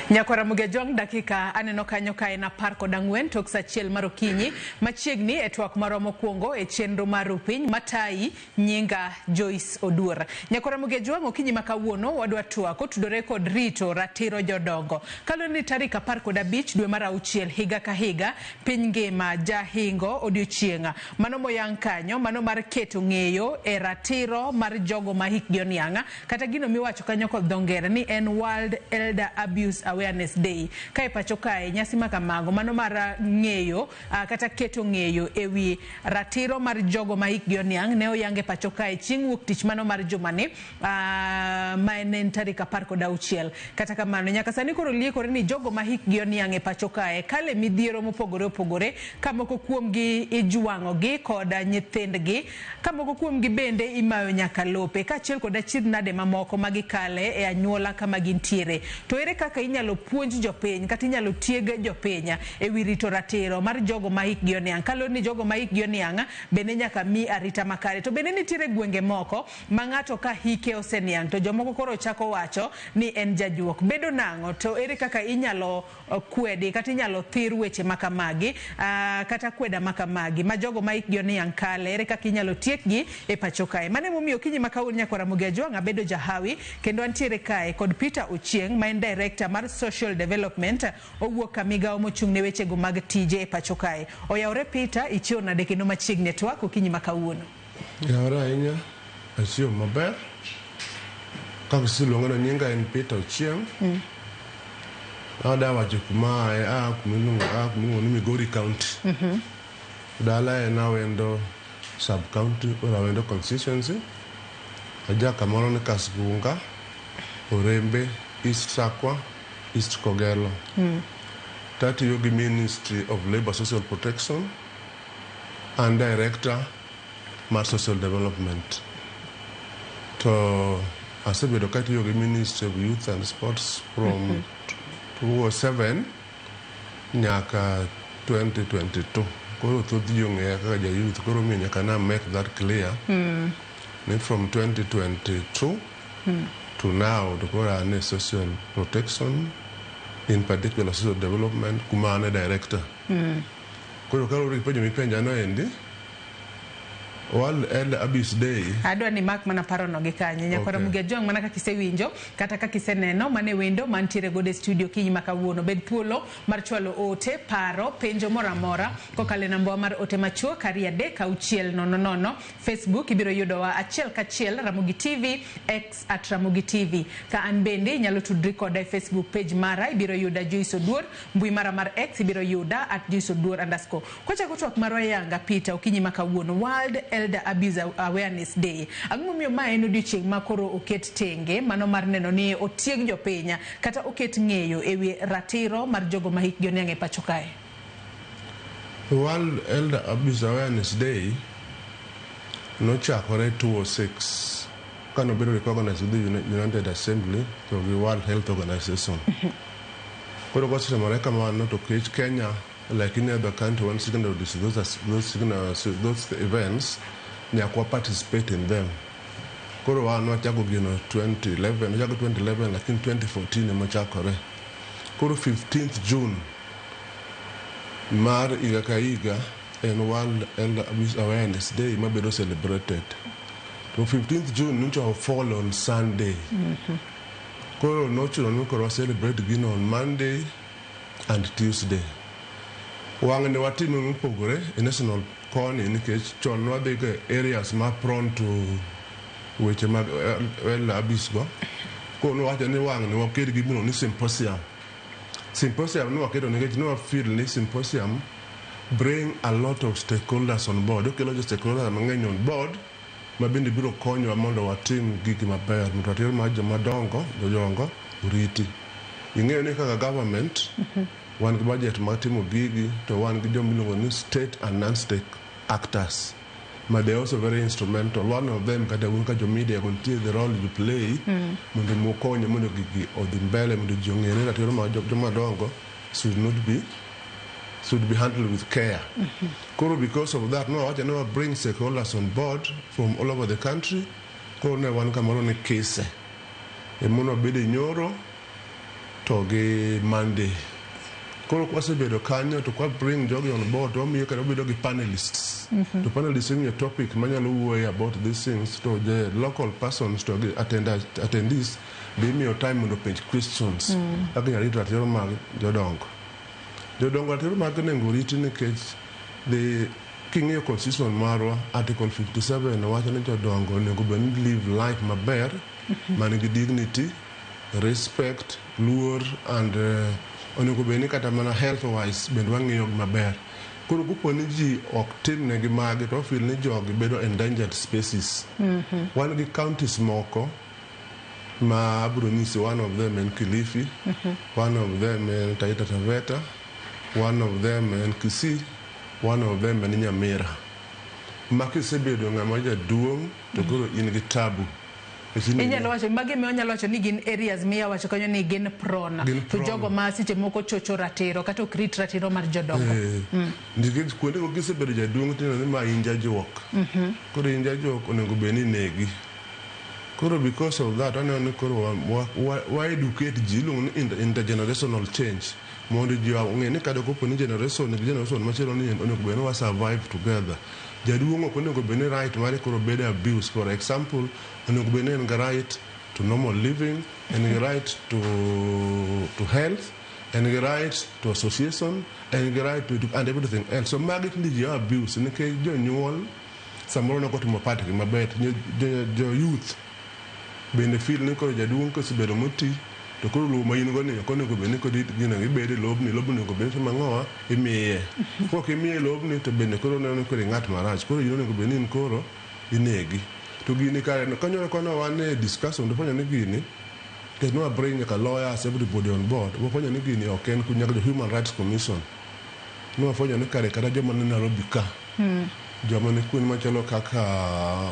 Nyakwa Ramogi jong dakika aneno kanyo kae na par kod ang'wen tok saa achiel mar okinyi machiegni e twak maro mokwongo e chenro mar piny matayi nyinga Joyce Oduor. Nyakwa Ramogi jong okinyi makawuono wadwa twak otudore kod Rito Ratiro Jodongo. Kaloni ni tarik 15 dwe mar auchiel higa ka higa piny ngima jahingo odiochienga. Mano moyang kanyo mano mar keto ng'eyo e ratiro mar jogo ma hikgi oniang'a kata gino miwacho kanyo kod dho ngere ni en World Elder Abuse Awareness Day. Kae pacho kae nyasi makamago mano mar ng'eyo kata keto ng'eyo ewi ratiro mar jogo ma hikgi oniang' ne oyange pacho kae chieng' wuok tich mano mar jumani ma en tarik 16. Kata kamano nyaka sani koro liekore ni jogo ma hikgi oniang' e pacho kae kale midhiero mopogore opogore kamoko kuomgi ijwang'ogi kod nyithindgi kamoko kuomgi bende imayo nyaka lope kaachiel kod achiedhnade mamoko magikale e anyuola kama gintiere. To ere kaka inyalo puonj jopiny kata inyalo tieg jopiny ewi rito ratiro mar jogo ma hikgi oniang'. Kaloni ni jogo ma hikgi oniang' bende nyaka mi arita makare. To bende nitiere gwenge moko ma ng'ato ka hike oseniang' to jomoko koro chako wacho ni en jajuok. Bedo nang'o to ere kaka inyalo kwedi kata inyalo thir weche makamagi kata kweda makamagi ma jogo ma hikgi oniang' kale ere kaka inyalo tiekgi e pacho kae. Mane momiyo okinyi makawuono Nyakwa Ramogi jong abedo jahawi kendo antiere kae kod Peter Ochieng' ma en director mar social development owuok ka migawo mochung' ne wechego mag tije e pacho kae. Oyawre Peter ichiwo nade kendo machiegni twak okinyi makawuono. Yawre ahinya achiwo maber kaka siluongo na nyinga en Peter Ochieng'. Ada wacho kuma kumiluongo ni Migori County. Dala en Awendo sub county or Awendo constituency. Aja kamoro ni Kasgunga, Orembe, East Sakwa, East Kogelo. Tatiyo gi Ministry of Labor Social Protection and Director mar Social Development. To asebedo katiyo gi Ministry of Youth and Sports from 2007 nyaka 2022. Koro thoth ji ong'eya kaka ja youth, koro miyo nyaka na make that clear. Then from 2022 to now, the Quran is social protection, in particular social development, kumane director. Koro karo ripejo mipenja no endi, World Elder Abuse Day. Adwa ni mak mana paro no gikanye. Nyakwa Ramogi jong mana kakise winjo kata kakise neno mane wendo mantiere gode studio kinyi makawuono. Bed thuolo mar chwalo ote paro penjo moramora kokale namba mar ote machuo kari 3 Facebook ibiro yudowa achiel kachiel Ramogi TV X @Ramogi TV. Ka an bende nyalo tudri koda e Facebook page mara ibiro yuda Joyce Oduor, mbui mara mar X ibiro yuda @JoyceOduor_. Kocha kutwak marwa yanga Peter okinyi makawuono World Elder Abuse Awareness Day. Ang'omiyo ma en odiochieng' ma koro oket tenge mano mar neno ni otieg jopiny kata oket ng'eyo ewi ratiro mar jogo ma hikgi oniang' e pacho kae. World Elder Abuse Awareness Day nochakore 2006 kano bedo recognized with the United Assembly to the World Health Organization. Koro kosemore kamano to Kenya, like in other country, one second of those events, nyakwa participate in them. Koro wano chago gino 2011, like in 2014 machakore. Koro 15th June, mar iga ka iga, and World Elder Abuse Awareness Day mabedo celebrated. So 15th June nucho fall on Sunday. Koro nochuno nukoro celebrate gino on Monday and Tuesday. Wang'ne watimo mopogore e national koni nikech chon wadhi ga areas ma prone to weche mag abuse go. Kono wacho ni wang'ne waked gi gino ni symposium. Symposium no wakedo nikech no feel ni symposium bring a lot of stakeholders on board. Okelo jo stakeholders mang'eny on board ma bende biro konyo mondo watim gigi maber. Ratiro mar jomadongo, jojongo uriti. Ing'eyo ni kaka government one budget matimo gigi to one gi jomiluongo ni state and non-state actors. But they're also very instrumental. One of them kata unka jo media continue the role you play mondo mukonye mondo gigi odhi mbele mondo jong'ere ratiro mar jomadongo should be handled with care. Koro because of that, no, I never bring stakeholders on board from all over the country. Koro ne one kamaro ne case. E mono bede nyoro to gi Monday. Koro kwasebedo kanyo to kwa bring jogi on board to miyo kado bedo gi panelists. To panelists in your topic manyalo wuoyo about these things to the local persons to attendees be me your time to page questions. Kaka Rito Ratiro mag Jodongo. Jodongo Ratiro mag nengo riti nikech the king of constitution marwa article 57 wacho ni Jodongo nego ben live life maber manigi dignity, respect, luor and onego beni kata mana health wise bend wang'iyo maber. Koro kupo ni ji ok tim negi magi to feel ni jogi bedo endangered species. Wan gi counties moko ma abro nyisi, one of them en Kilifi, one of them en Taita Taveta, one of them en Kisii, one of them en Nyamira. Makisebedo ng'ama jaduong' to koro in gi tabu. Inyalo wacho magi me onyalo wacho ni gin areas miya wacho kanyo ni gin prona to jogo ma seche moko chocho ratiro kata okrit ratiro mar jodongo. Nikech kuonde go gisebedo jaduong' tino ni ma inja jok. Koro inja jok onego beni negi. Koro because of that aneno koro wa educate ji luong ni intergenerational change. Mondo ji ong'e ni kada kopo ni generation machielo ni onego beni wa survive together. Jaduong' ok onego beni right mare koro bedo abuse. For example, onego beni en right to normal living, en right to health, en right to association, en right to and everything else. So magit ni ji abuse nikech jonyuol samoro ne kotimo patgi maber. Jo youth bende feel ni koro jaduong' kosebedo moti to koro lo ma in go ni onego beni kodi gina gibede lobni onego beni mang'owa imiye. Kok imiye lobni to bende koro neno koro ng'at marach. Koro onego beni in koro inegi. To gini kare kanyo kono wan e discussion to fanya ni gini ke no bring a lawyers everybody on board. Wo fanya ni gini ok en kunya the Human Rights Commission. No fanya ni kare kada joma ne Nairobi ka. Joma ne kun machalo kaka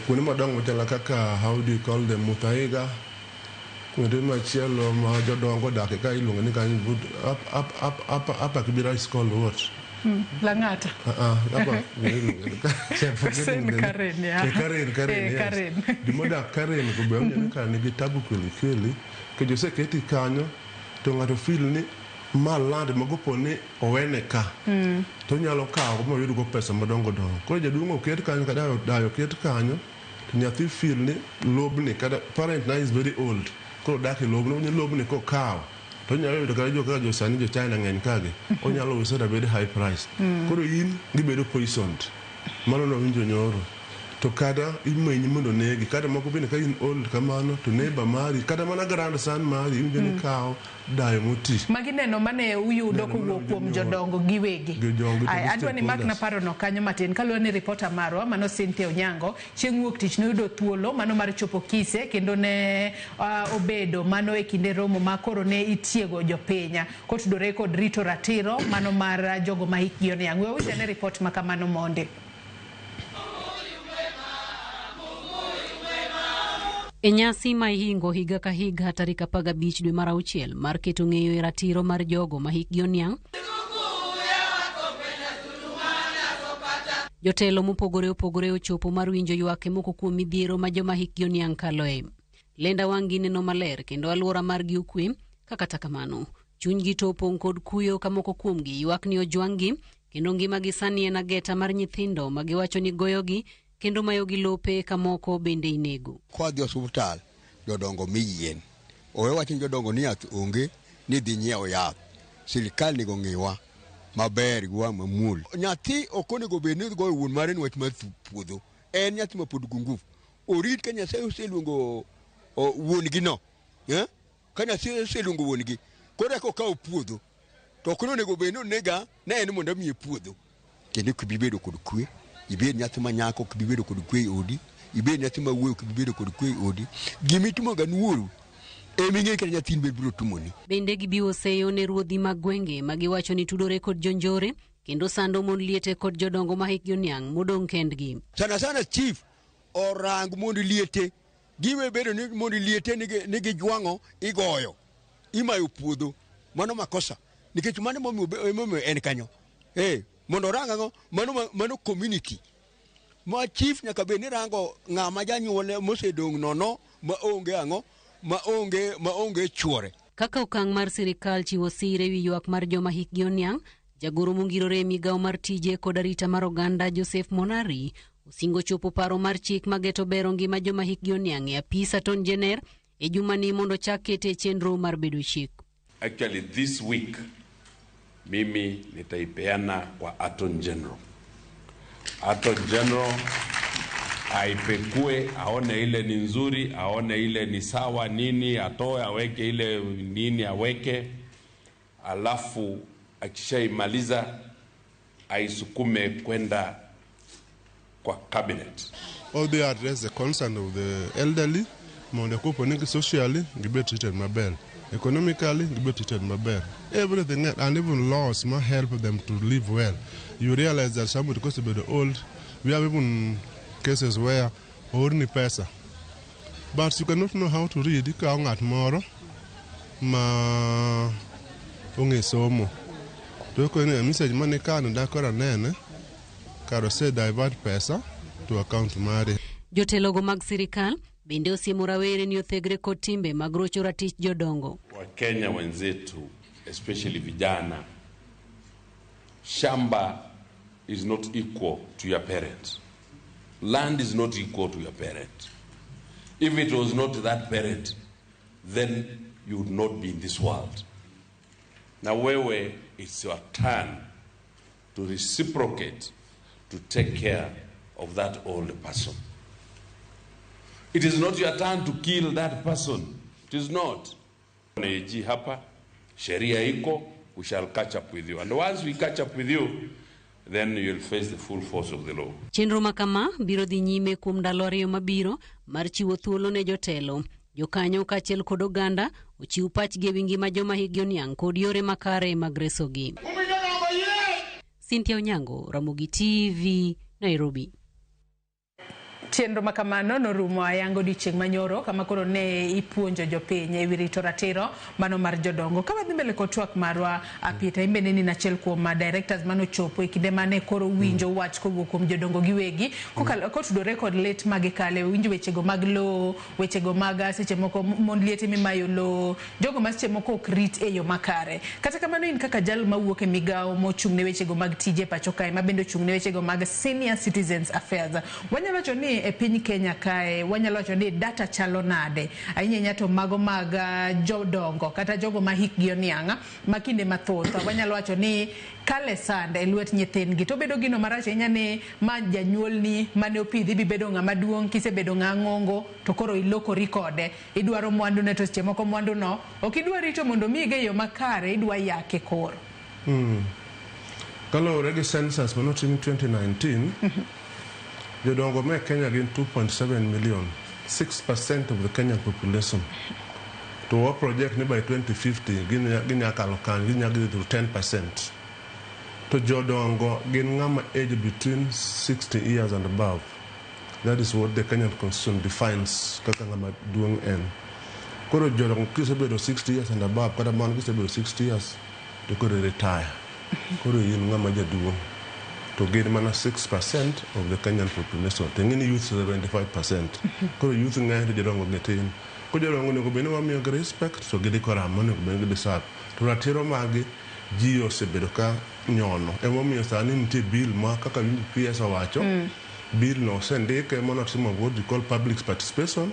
kuonde madongo machalo kaka how do you call them Mutaiga. Kuonde machielo ma jodongo dak ka iluongo ni kanyo up Kibera is called what? Langata. Karen. Di moda Karen ko be onye ka ni gitabu kweli ke jose keti kanyo to ngato feel ni malande magopo ni owene ka. To nyalo kawo mo yudo go pesa madongo dongo. Ko jaduong' oket kanyo kada dayo ket kanyo to nyathi feel ni lobni kada parent na is very old. Ko dak lobni lobni ko kawo. To nyalo yudo kada jo sani jo China ng'eny kage. Onyalo uso da bedo high price. Koro in gibedo poisoned. Mano no winjo nyoro. To kada imenyi mondo negi kada moko bende ka in old kamano to neighbor mari kada mana grandson mari injo ni kawo dayo moti. Magi neno mane uyudo kowuok kuom jodongo giwegi. Adwa ni mak na paro no kanyo matin kaluwore ni reporter marwa mano Cynthia Onyango chieng' wuok tich noyudo thuolo mano mar chopo Kise kendo ne obedo mano e kinde romo ma koro ne itiego jopenya kotudore kod Rito Ratiro mano mar jogo ma hikgi oniang'. We use ne report makamano monde. E nyasi ma ihingo higa ka higa tarik 15 dwe mar auchiel mar keto ng'eyo e ratiro mar jogo ma hikgi oniang', jotelo mopogore opogore ochopo mar winjo ywak e moko kuom midhiero ma joma hikgi oniang' kaloe. Lenda wang'gi neno maler kendo alwora margi okwe, kata kamano chunygi to opong' kod kuyo ka moko kuomgi ywak ni ojwang'gi kendo ngimagi sani en ageta mar nyithindo ma giwacho ni goyogi kendo mayogi lope ka moko bende inego. Kwa dhi osuptal jodongo miyien. Owe wacho jodongo ni yath onge ni dhi nyiewo yath. Sirikal nego ng'iwa maber gwa mamul. Nyathi ok onego bed ni goyo wuon mare ni wach mar puodho. En nyathi ma pod gungufu. Orit ka Nyasaye oseluongo wuon-gi no. Ka Nyasaye oseluongo wuon-gi. Koro eko kawo puodho. To ok onego bed ni nega na en mondo miye puodho. Kendo kibibedo kod kwe. Ibed nyathi manyako kibibedo kod kwe odi. Ibed nyathi ma wuoyo kibibedo kod kwe odi. Gimitimo ga nuoru. Ming'e ka nyathin bed biro tumoni. Bende gibiwo seyo ne ruodhi mag gwenge ma giwacho ni tudore kod jonjore kendo sando mon liete kod jodongo ma hikgi oniang' modong' kendgi. Sana chief orang mon liete. Giwe bedo ni mon liete nigi jwang'o igoyo. Imayo puodho. Mano makosa. Nikech mano momiyo en kanyo. Mondo rango mano community. Ma chief nyaka be ni rango ng'ama janyuole mosedong' nono ma onge ang'o maonge chwore. Kaka okang' mar sirikal chiwo sire wi ywak mar joma hikgi oniang', jagoro mongirore migawo mar tije kod arita mar oganda Joseph Monari osingo chopo paro mar chik mageto bero ngima joma hikgi oniang' e apis Attorney General e jumani mondo chak kete chenro mar bedo chik. Actually this week mimi nitaipeana kwa Attorney General. Attorney General aipekue, aone ile ni nzuri, aone ile ni sawa nini, atoe aweke ile nini aweke, alafu akishaimaliza aisukume kwenda kwa cabinet. All they address the concern of the elderly, mondo kupo socially, gibe treated maber. Economically, gibe treated maber. Everything else, and even laws might help them to live well. You realize that somebody because they're old, we have even cases where only pesa. But you cannot know how to read. You can't at moro ma unge somo. To ko ne message money kan da kora nene karo se divert pesa to account mare. Jotelogo mag sirikal bende osiemo rawere ni othegre kod timbe mag rocho ratich jodongo. Wakenya wenzetu, especially vijana, shamba is not equal to your parents. Land is not equal to your parent. If it was not that parent, then you would not be in this world. Now, wewe, it's your turn to reciprocate, to take care of that old person. It is not your turn to kill that person. It is not. Hapa, sheria iko, we shall catch up with you. And once we catch up with you, then you'll face the full force of the law. Chenro makama biro dhi nyime kuom ndalo ariyo mabiro mar chiwo thuolo ne jotelo. Jokanyo kaachiel kod oganda ochiw pachgi e wi ngima joma hikgi oniang' kod yore makare mag resogi. Cynthia Onyango, Ramogi TV, Nairobi. Chenro makamano norumo ayango dichieng' manyoro kama koro ne ipuonjo jopiny e wi rito ratiro mano mar jodongo. Ka wadhi mbele kod twak marwa apita imbene ni achiel kuom directors mano chopo e kinde mane koro winjo wach kowuok kuom jodongo giwegi kotudore kod lit magikale winjo wechego mag lo, wechego mag seche moko mond liete mimayo lo, jogo ma seche moko ok rit e yo makare. Kata kamano in kaka jal mawuok e migawo mochung' ne wechego mag tije pacho kae ma bende ochung' ne wechego mag Senior Citizens Affairs, wanyalo wacho ni e piny Kenya kae wanyalo wacho ni data chalo nade ahinya to mago mag jodongo kata jogo ma hikgi oniang' makinde mathoth wanyalo wacho ni kale sand e lwet nyithindgi to bedo gino marach ahinya ne ma janyuolni mane opidhi bi bedo ng'ama duong' kisebedo ng'ang'ongo to koro ilokori kode idwaro mwandu ne to seche moko mwandu no ok idwa rito mondo mige yo makare idwa yake koro. Kalore gi census manotim 2019 Jodongo me Kenya gin 2.7 million, 6% of the Kenyan population. To our project by 2050, ginya kalokan, ginya to 10%. To Jodongo gin ngama age between 60 years and above. That is what the Kenyan constitution defines kaka ngama duong en. Koro Jodongo kisebedo 60 years and above, kata man kisebedo 60 years, to koro retire. Koro yin ngama jaduong. To gain mana 6% of the Kenyan population. Tengini youth 75%. Koro youth ngayon Jodongo ngetin. Ko Jodongo ne ko bene wa miyo respect so gidi koramo ne ko bene gidi sap. To ratiro magi ji osebedo ka nyono. Emo miyo sani nitie bill ma kaka PS owacho. Bill no sendike mono timo what we call public participation.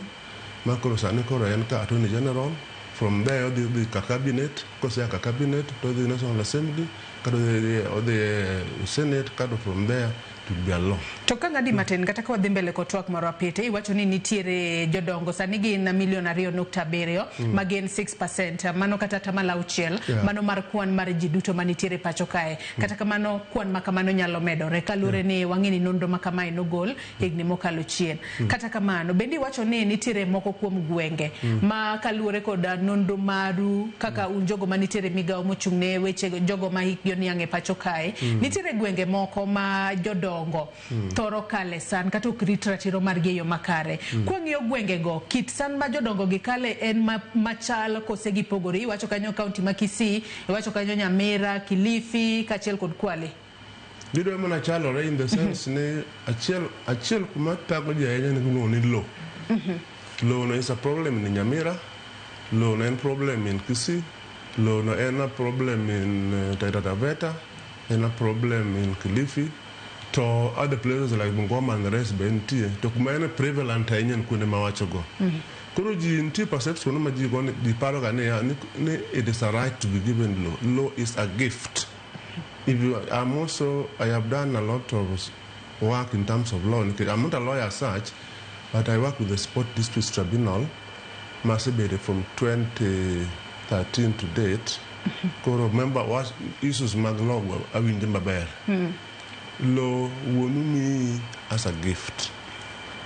Ma koro sani koro en ka Attorney General. From there the cabinet, because the cabinet to the National Assembly, to the Senate, from there to be a law. To kanga di maten kata kwa dhimbele ko twak maro apite iwacho ni nitiere jodongo sani gin na milion 2.7 magin 6% mano kata tamala uchiel mano mar kwan mar ji duto manitiere pacho kae kata kamano kwan makamano nyalo medore kalure ni wang'ini nonro makamae nogol higni mokalo chien kata kamano bendi iwacho ni nitiere moko kuom gwenge ma kalure kod nonro maru kaka unjogo manitiere migawo mochung'ne weche jogo ma hikgi oniang' e pacho kae nitiere gwenge moko ma jodongo toro kale san kata ok rit ratiro margi e yo makare. Kwang'iyo gwengego kit san ma jodongo gi kale en machal kose gipogore iwacho kanyo kaunti ma Kisii iwacho kanyo Nyamira, Kilifi kaachiel kod Kwale. Gido mana chalore in the sense ne achiel kuma tago ji ahinya ni lo. Lo no is a problem in Nyamira, Low no problem in Kisii, low no en problem in Taita Taveta, en problem in Kilifi, to other places like Bungoma and the rest bentie to kuma prevalent ainen kune mawachogo. Kuro ji inti perception no maji go di paro ga ne it is a right to be given law. Law is a gift. If you I have done a lot of work in terms of law. I'm not a lawyer as such, but I work with the Sport Disputes Tribunal, Masibede from 2013 to date. Kuro remember what issues maglaw awin jimbaber. Law wonumi as a gift.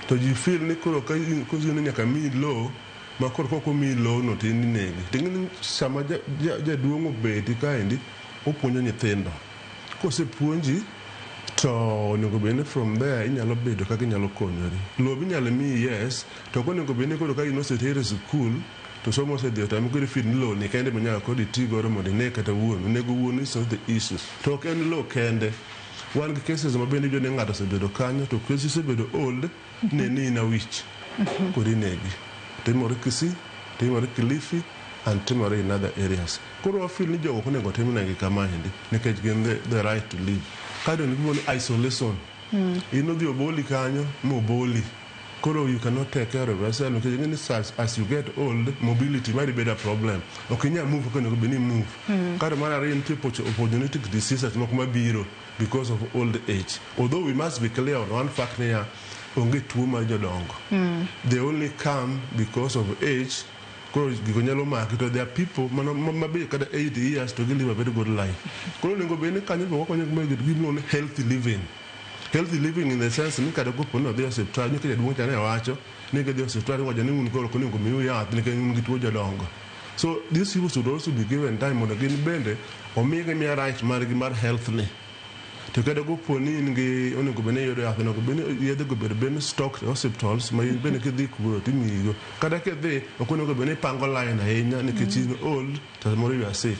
So you feel nikoro because you nyaka mi law makoro koko mi law no tini negi. Tingini sama ja duongo beti kaindi opuonjo nyithindo. Kose puonji to onego bene from there inyalo bedo kaka inyalo konyori. Law inyalo mi yes to konego bene koro ka inosetere school to somo se dio tam kuri fin law ni kende manya kodi tigoro mondo ne kata wuon nego wuon is not the issue. To ken law kende one cases mabende jo ne ngado se bedo kanyo to cases se bedo old ne ni na wich kodi negi timore Kisii timore Kilifi and timore in other areas koro feel ni jogo konego tim negi kama hindi nikech gen the right to live kado ni gimoni isolation ino dio boli kanyo mo boli koro you cannot take care of yourself because as you get old mobility might be a problem okinya move konego beni move kado mara rin tipo opportunity diseases mokuma biro because of old age although we must be clear on one fact here onge tuo mar jodongo they only come because of age koro gikonyalo maki to there are people mabe kada 80 years to live a very good life koro nego bene kanyo go konyo gimno healthy living in the sense ni kada go pono dia septra ni kada duonja ne wacho ni kada septra ni wajo ni un koro konego miu ya ni kan un gituo jodongo so these people should also be given time mondo gin bende omige mi right mar health ni to kada go poni ngi onego bene yodo yath onego bene yedhe go bene stock hospitals ma bene kidhi kubo timigo kada kedhi okonego bene pango line ahinya nikech in old to more you are sick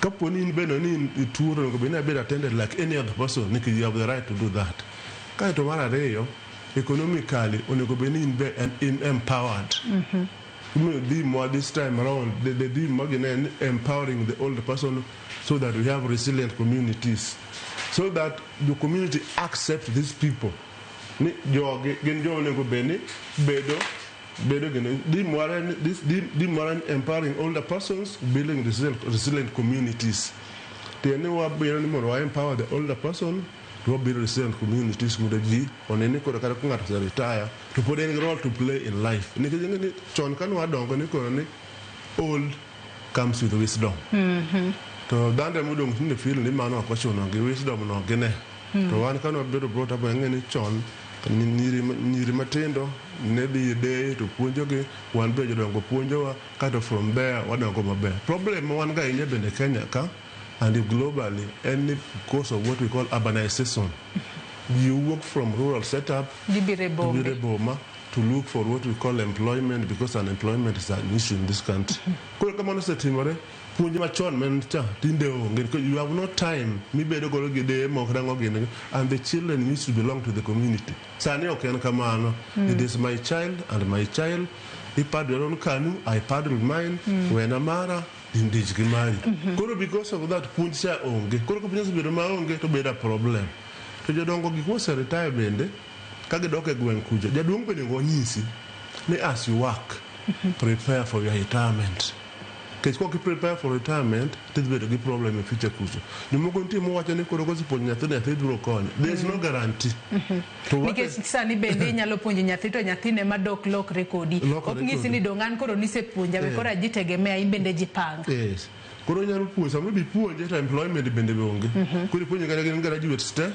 kaponi bene ni tuo onego bene be attended like any other person nikech you have the right to do that kai to mara reyo economically onego bene in empowered the more this time around the empowering the older person so that we have resilient communities so that the community accept these people ni joge gen jo nego beni bedo gen the more empowering older persons building resilient communities they know be ni more empower the older person to build resilient communities muda ji onene ko kara kunga to retire to put any role to play in life ni chon kan wadongo ni ko ni old comes with wisdom to dande mudong tinde feel ni mano ko chuno gi wisdom no gene to wan kano bedo brought up ngeni chon nyiri matindo ne di de to puonjogi wan be jodongo puonjowa kato from there wadongo maber problem wan ga inye bende Kenya ka and globally and because of what we call urbanization you work from rural setup to look for what we call employment because unemployment is an issue in this country ko kama no setimore punji machon men cha tinde onge you have no time mi bedo golo gide mo krango gine and the children used to belong to the community sani oken kamano it is my child and my child he pardon kanu I pardon mine when amara indij gimari koro because of that punji cha onge koro ko punji bedo ma onge to beda problem to jodongo gik mo retire bende kage doke gwen kujo jaduong bende ngonyisi ni as you work prepare for your retirement because you prepare for retirement this be the problem in future kujo ni mo konti mo wacha ni koro ko sipo nyathi duro konyo there is no guarantee because sani bende nyalo puonjo nyathi to nyathine madok lok rekodi ok ngisi ni dongan koro ni se puonja be koro ajitegemea imbende jipanga yes koro nyalo puonjo samo bi puonje to employment bende onge koro puonjo kada gin graduate ste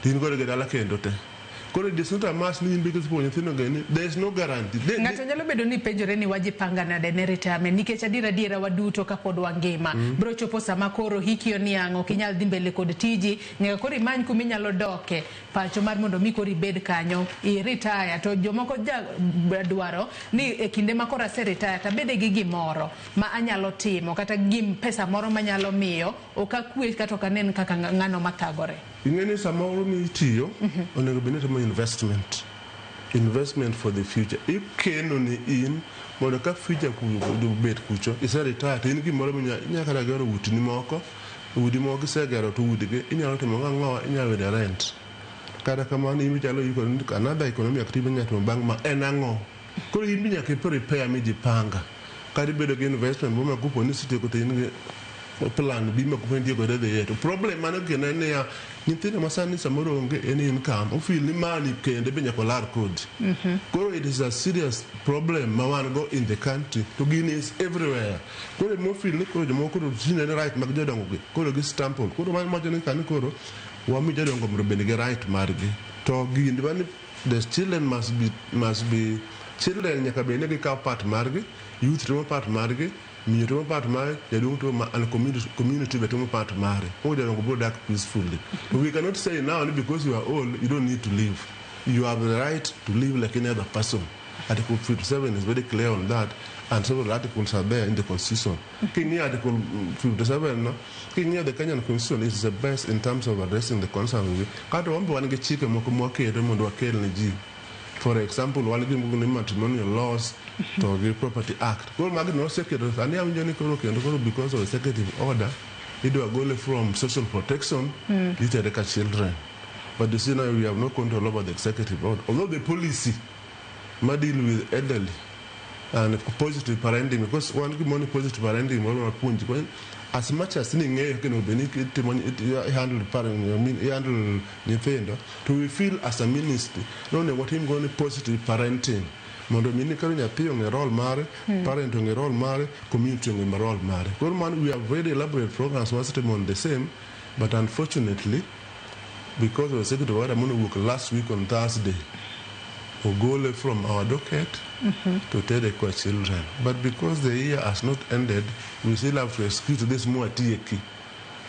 tin koro gada kendo te koro it is not a mass ni because for anything again there is no guarantee ngato nyalo bedo ni penjore ni wajipanga na de retirement nikech adiera waduto ka pod wangima bro chopo sama koro hiki oniango kinyal dhi mbele kod tiji nyaka koro imany kuma inyalo doke pacho mar mondo mi koro ibed kanyo I retire to jomoko dwaro ni e kinde ma koro ase retire ta bede gi gimoro ma anyalo timo kata gim pesa moro manyalo miyo okakwe kata kanen kaka ngano mathagore ingene samoro ni tiyo onego bene to investment investment for the future. If keno ni in mondo ka future kudo bet kucho isa retire in gimoro nyaka gero utini moko udi moko segero to udige inyalo timo ng'o inyalo de rent kada kamano imi chalo yuko another economic activity nyato bang ma en ang'o koro in nyaka prepare mi jipanga kadi bedo gi investment mo ma kupo ni site ko tin plan bi ma kupo ndigo de yeto problem mano gene ne ya nyithindo masani samoro onge any income o feel ni mani kende be nyako lar code koro it is a serious problem ma wan go in the country to gin is everywhere koro mo feel ni koro jomo koro sine right mag jodongo gi koro gi stample koro man ma joni kan koro wa mi jodongo mo be gi right margi to gin ban the children must be children nyaka be ne gi ka part margi youth to part margi mi to part mare jadung to ma and community be to part mare o jadong go back peacefully but we cannot say now because you are old you don't need to live. You have the right to live like any other person. Article 57 is very clear on that, and several articles are there in the Constitution. Article 57, no? The Kenyan Constitution is the best in terms of addressing the concern. For example, one of the matrimonial laws to the Property Act. Because of the executive order, it will go from social protection to the children. But you see now we have no control over the executive order. Although the policy might deal with elderly and positive parenting, because one money positive parenting, as much as handle to we feel as a ministry, knowing what him going positive parenting. Mondo mini karunya piyo ngerol mare, parent ngerol mare, community ngerol mare. We have very elaborate programs was on the same, but unfortunately, because of the executive order, I'm going to work last week on Thursday. We'll go from our docket to take the children. But because the year has not ended, we still have to execute this more tieki.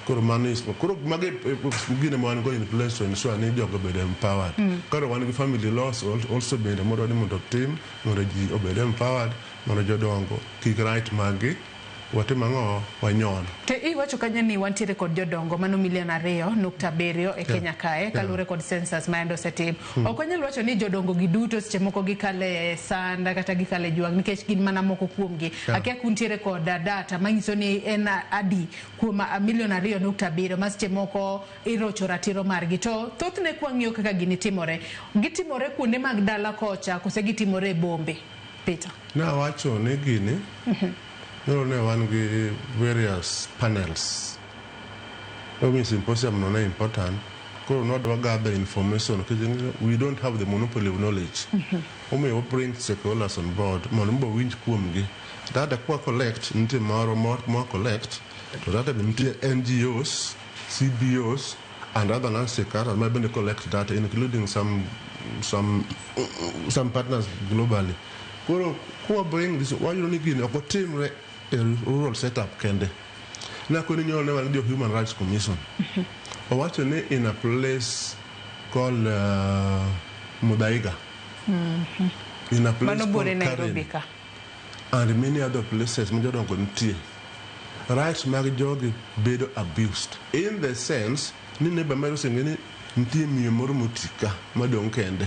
Influence to ensure I need to be empowered. One family laws also be the model of team, be empowered, Jodongo, kick right magi. Watemango wanyon. Te iwacho kanya ni wantiere kod jodongo mano 2.7 e Kenya kae kalure kod census maendo setim. Okonyal wacho ni jodongo giduto seche moko gikale sanda kata gikale juang nikech gin mana moko kuomgi. Akia kuntiere kod data manyiso ni en adi kuom 2.7 ma seche moko irocho ratiro margi. To thothne kwang'iyo kaka gini timore. Gitimore kuonde mag dala kocha kose gitimore e bombe. Peter. Na wacho ni gini. No, one with various panels. That symposium no important. Not gather information. We don't have the monopoly of knowledge. We bring stakeholders on board. That the collect, more collect. So that the NGOs, CBOs, and other non-stakeholders maybe collect data, including some partners globally. Who bring this? Why you need a team? Rural setup kende na kuni nyol never the Human Rights Commission or what you need in a place called Mudaiga in a place called Karen and many other places rights magjogi bedo abused in the sense ni neba mero sengeni ntie miyomoro mutika madong kende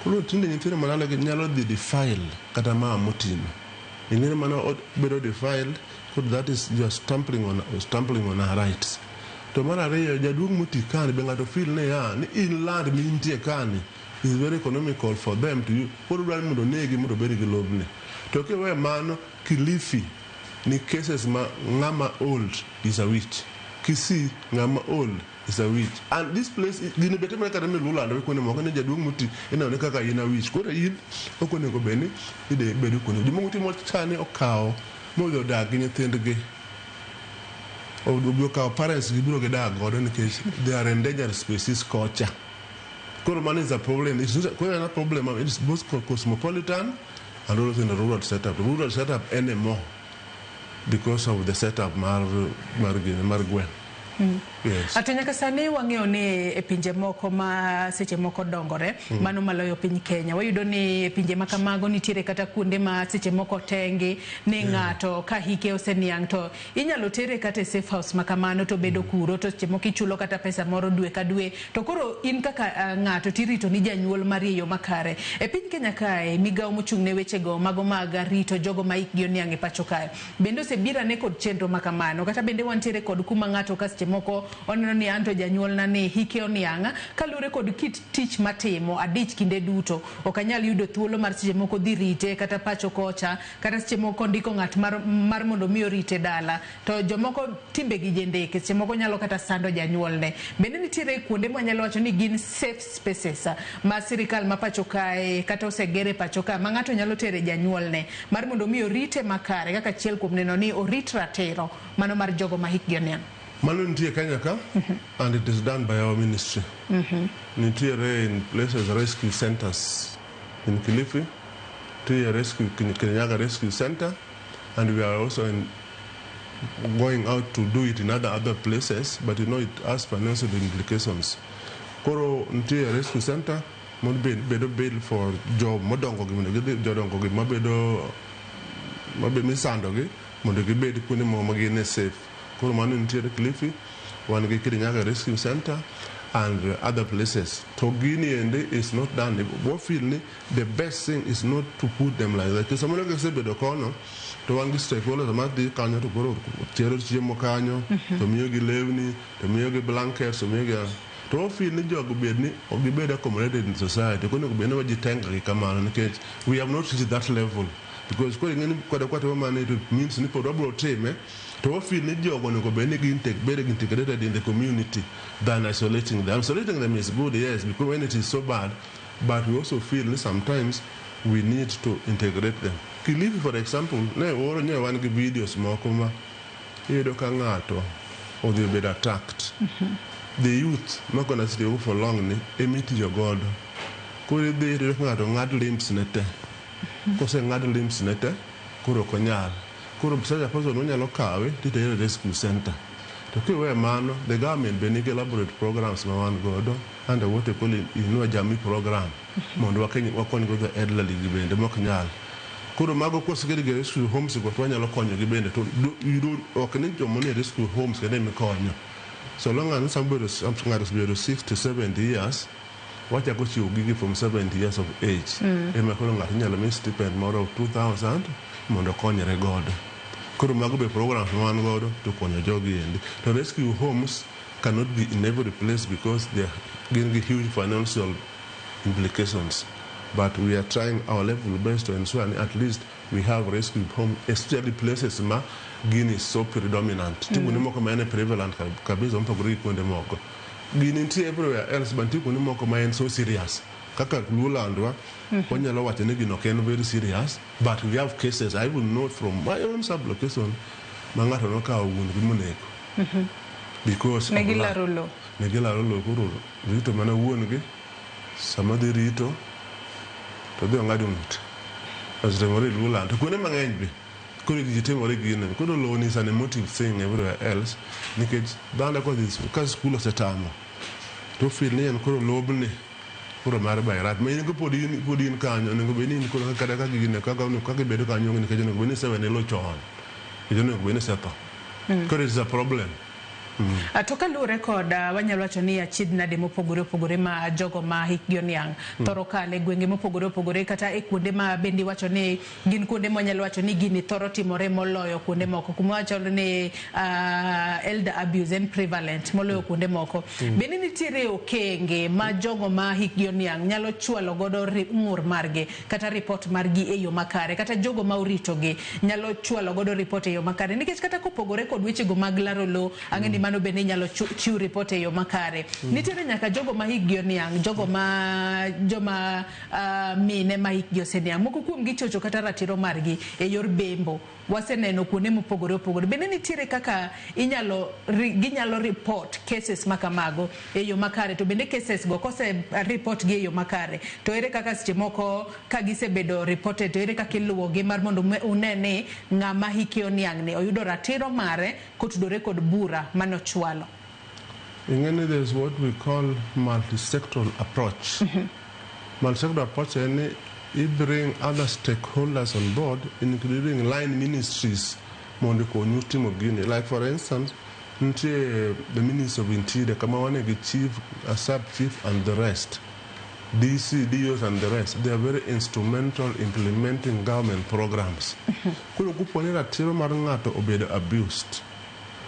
kulo tinde nyithindo manana nyalo dhi defile kata ma motino. In any manner, better defiled, so that is just trampling on our rights. To Mararia, Jadung Mutikani, Bengato feel in land minty kani is very economical for them to use. What do I negi very globally? Toke where man Kilifi, ni cases ngama old is a witch. Kisi ngama old is a witch. And this place is in a better academy lula and reckoning Mogana Jadung Muti in a Neka in a witch. Go to Yin, Okonego Beni, the Bedukuni. The Monty Mochani or cow, Modo Dag in a tender or the book our parents, the Buga Dag, or in the case, they are endangered species culture. Koroman is a problem. It's not a problem. It's both cosmopolitan and also in the rural setup. The rural setup anymore because of the setup Marguen. Yes. Atonyaka sani wang'eyo ni e pinje moko ma seche moko dongore mano maloyo piny Kenya. Wayudo ni e pinje makamago nitiere kata kuonde ma seche moko tengi ni ng'ato ka hike oseniang' to inyalo tere kata e safe house makamano to bedo kuro to seche moko ichulo kata pesa moro dwe ka dwe to koro in kaka ng'ato tirito ni janyuol mari e yo makare. E piny Kenya kae migawo mochung' ne weche go mago mag rito jogo ma hikgi oniang' e pacho kae bende osebirane kod chenro makamano kata bende wantiere kod kuma ng'ato ka seche moko oneno ni anto janyuol na ni hike oniang' kalure kod kit tich matimo adich kinde duto ok anyal yudo thuolo mar seche moko dhi rite kata pacho kocha kata seche moko ndiko ng'at mar mondo mi orite dala to jomoko timbe gi jendeke seche moko nyalo kata sando janyuol ne bende nitiere kuonde mwanyalo wacho ni gin safe spaces ma sirikal ma pacho kae kata osegere pacho kae ma ng'ato nyalo tere janyuol ne mar mondo mi orite makare kaka achiel kuom neno ni orit ratiro mano mar jogo ma hikgi oniang'. Mano nitie Kenya ka, and it is done by our ministry. Nitiere in places rescue centers in Kilifi, Kirinyaga Rescue Center, and we are also going out to do it in other places, but you know it has financial implications. Koro nitiere rescue center, bedo bail for job modongo gi jodongo gi mabedo misando gi mondo gibed kuonde mo gine safe. Koro mano nitiere Kilifi, wan gi Kirinyaga Rescue Center and other places. To Guinea is not done. What feel ni the best thing is not to put them like that. Because someone can say bedo kono to wan gi stakeholders ma di kanyo to koro tero chiemo kanyo to miyo gi lewni to miyo gi blankets to miyo gi to feel ni jogo bed ni ogibed accommodated in society. Kono bed ni jitenga gi kamano nikech we have not reached that level. Because kwa ngeni kwa mane it means ni pod obro time to feel ni jogo no go be integrated in the community than isolating them. Isolating them is good, yes, because when it is so bad, but we also feel sometimes we need to integrate them. Kilifi, for example, ne oro nye wan gi videos moko ma iyudo ka ng'ato odhi bedo attacked. The youth ma kona sitiyo for long ni emitiyo godo. Koro idhi iyudo ka ng'ato ng'ad limbs ne te. Kose ng'ad limbs ne te, koro konyal. Koro such a person onyalo kawe titere rescue center. To kiwe mano, the government be nigi elaborate programs ma wan godo under what they call Inua Jamii program. Mondo wakony go the elderly gi bende mok nyal. Koro mago kosegere gi rescue homes go to wanyalo konyo gi bende to ok ni jomo ni rescue homes kende mikonyo. So long as somebody is 60 70 years, wachako chiwo gigi from 70 years of age. Ema koro ng'ato nyalo mi stipend moro of 2,000 mondo konyre godo. Koro mago be programs ma wan godo to konyo jogi endi. To rescue homes cannot be in every place because they are giving huge financial implications. But we are trying our level best to ensure at least we have rescue homes, especially places ma Guinea is so predominant. Tikuni moko ma ene prevalent kabisa mpogore kuonde moko. Guinea nitie everywhere else, but tikuni moko ma en so serious. Kaka Lulandwa, wanyalo wacho ni gino ken very serious, but we have cases I will note from my own sub-location mangato no kawo wuon gi moneko. Because Negila Rolo kuro Rito mana wuon gi sama dhi Rito to dhi ng'ado ng'ut. Asremore Luland kuonde mang'eny be koro ji timore gino. Koro law is an emotive thing everywhere else nikech dhano ko ka school osetamo to feel ni en koro lobni kuro mar bayrat ma in ko pod in kanyo nego be ni kuro kata ka gine kaka bedo kanyo ni kejo nego be ni sewe ne lo chon kejo nego be ni sepa koro is a problem. Atoka lure koda wanyalo wacho ni achid nade mopogore ma jogo ma hikgi oniang' thoro kale gwenge mopogore opogore kata e kuonde ma bendi wacho ni gin kuonde mwanyalo wacho ni gini thoro timore moloyo kuonde moko kuma wacho ni elder abuse and prevalent moloyo kuonde moko. Bendi nitiere okenge ma jogo ma hikgi oniang' nyalo chwalo godo ng'ur margi kata report margi e yo makare kata jogo ma urito gi nyalo chwalo godo report e yo makare nikech kata kopogore kod weche go mag laro lo ang'eni mano bende nyalo chiw report e yo makare. Nitiere nyaka jogo ma hikgi oniang', jogo ma joma mine ma hikgi oseniang', moko kuom gichocho kata ratiro margi e yor bembo. Waseneno kuonde mopogore opogore. Bende nitiere kaka ginyalo report cases makamago e yo makare to bende cases go kose report gi e yo makare to ere kaka seche moko ka gisebedo reported to ere kaka iluwogi mar mondo unene ng'ama hike oniang' ne oyudo ratiro mare kotudore kod bura manochwalo. there's what we call multi-sectoral approach. Multi-sectoral approach, and it bring other stakeholders on board, including line ministries. Like for instance, the Minister of Interior, the Chief, a Sub-Chief, and the rest. DC, DOs, and the rest, they are very instrumental implementing government programs. Kulo kupone Ratiro marangato obede abused.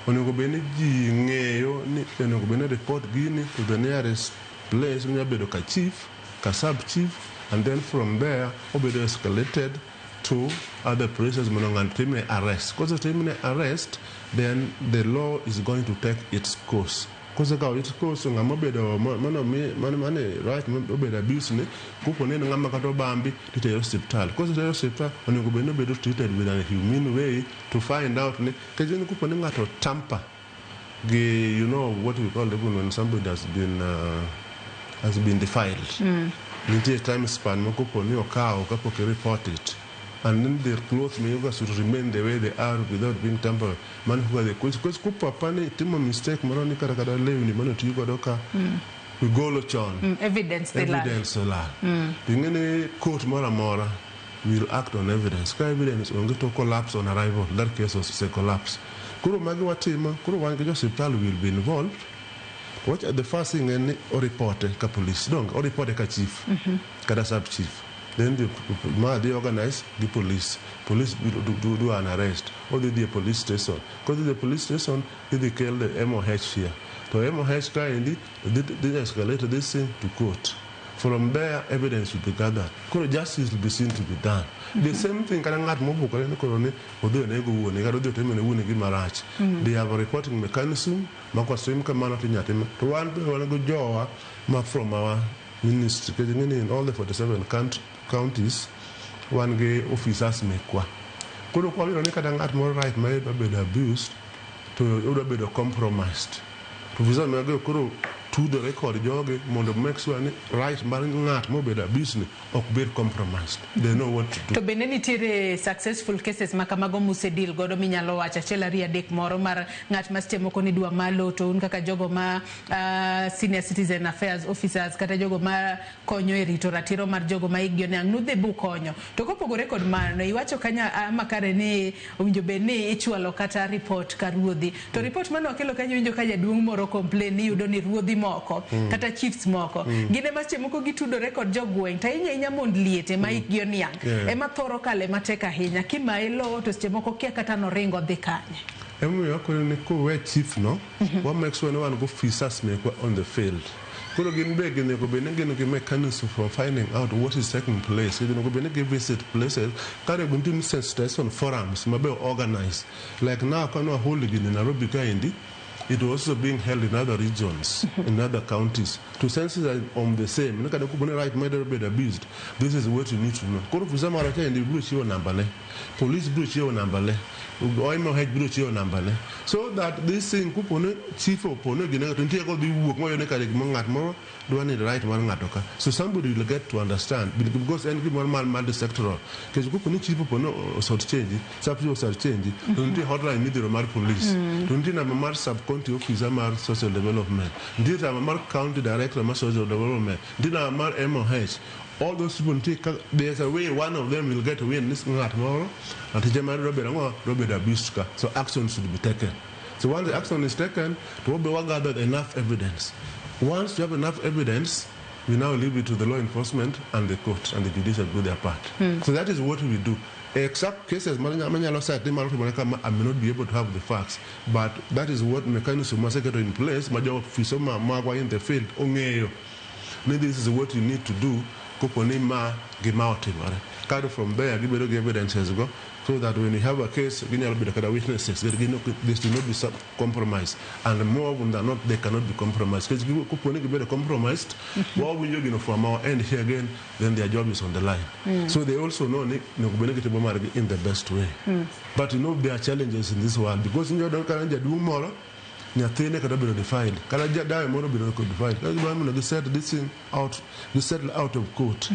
Onego bene ji ng'eyo ni onego bene report gini to the nearest place when you ka chief, ka sub-chief, and then from there obede escalated to other places manangan time arrest. Because the time arrest, then the law is going to take its course. Because its course ngamobedo mane right obedo abuse ne kupone ngama kato bambi tite hospital. Because the hospital onego bene bedo treated with a humane way to find out ne kajeni kupone ngato tamper. You know what we call even when somebody has been defiled. Ninti time span mo kupone okao kapo report it. And then their clothes may should remain the way they are without being tampered. Man who are the because kupa pane timo mistake maroni karakada levi ni mano tuyu doka we go lochon evidence la ingene court mora will act on evidence. Ka evidence onge to collapse on arrival. That case was a collapse. Kuro magi watima kuro wange jo hospital will be involved. What the first thing any or report ka police don't or report ka chief kada sub chief. Then they organize the police. Police do an arrest. Or they do a police station. Because the police station, they kill the MOH here. So MOH kindly, they escalate this thing to court. From there, evidence will be gathered. Justice will be seen to be done. The same thing can happen. They have a reporting mechanism. To one from our ministry, in all the 47 counties, one gay officers make kwa. Kudo kwa wino nika dangat more right may be abused to be compromised. Professor Mego kudo to the record joge mondo make sure right maring ngat mo be abused or be compromised. They know what to do. To beneni tire successful cases makamago musedil godo minyalo wacha chelaria dek moro mar ngat mastemo koni dua malo to unka ka jogo ma senior citizen affairs officers kata jogo ma konyo e rito ratiro mar jogo ma igione ang'udhe bu konyo. To kopogore kod mano iwacho kanya makare ni winjo beni ichwalo kata report ka ruodhi. To report mano akelo kanyo winjo ka jaduong' moro complain ni yudo ni ruodhi moko kata chiefs moko gine mache moko gitudore kod jogweng ta inya mond liete ma ikgi oniang ema thoro kale mateka hinya kima ilo to seche moko kia kata no ringo dhi kanye emu yako ni ko we chief no what makes sure no one go officers make on the field. Kulo gin be gin ko bene gin ke mechanism for finding out what is taking place. Gin ko bene ke visit places kare guntin sensitization forums mabe organized like now kana hold in Nairobi kaindi. It was also being held in other regions, in other counties, to sensitize on the same. Right, might have been abused. This is what you need to know. Police breach your number. So that this thing chief opponent so somebody will get to understand because any multi-sectoral because chief opponent sort change sort change don't hotline need the police don't sub-county officer social development did a county director social development did a MOH. All those people take there's a way one of them will get to win this tomorrow and Robert abused. So action should be taken. So once the action is taken, to be gathered enough evidence. Once you have enough evidence, we now leave it to the law enforcement and the court and the judicial do their part. So that is what we do. Except cases, I may not be able to have the facts, but that is what mechanism must get in place. Major officer in the field. This is what you need to do. From there, give evidence go, so that when you have a case, you will be the witnesses. They should not be compromised, and more than not, they cannot be compromised. Because you be compromised, what will you from our end here again? Then their job is on the line. So they also know in the best way. But you know there are challenges in this world because you don't do more. Nyathine kada biro defined kada dawe moro biro defined kada they said this thing out, they settle out of court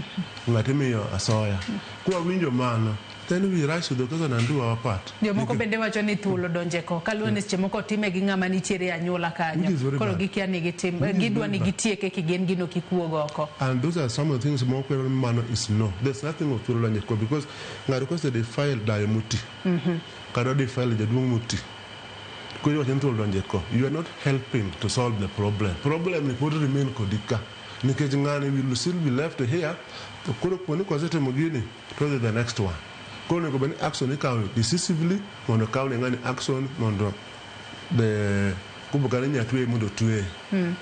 ngatimiyo asoya kwa winjo mano then we rise to the occasion and do our part. Jomoko bende wacho ni thuolo donje ko kaluwoni seche moko time gi ng'ama nitiere anyuola kanyo koro gikia ni gitim gidwa ni gitieke kigen gino kikuogo oko. And those are some of the things moko mano is no. There's nothing of thuolo donje ko because ng'ato kose they file dayo muti. Kado they file jaduong' muti. Kuyo wacho ni thuolo donje ko. You are not helping to solve the problem. Problem ni pod remain kodika. Nikech ng'ani will still be left here. To koro kone kwasete mogini to the next one. Kone ko bani action ikaw decisively mondo kaw ne ng'ani action mondo the kubukane nyatwe mondo twe.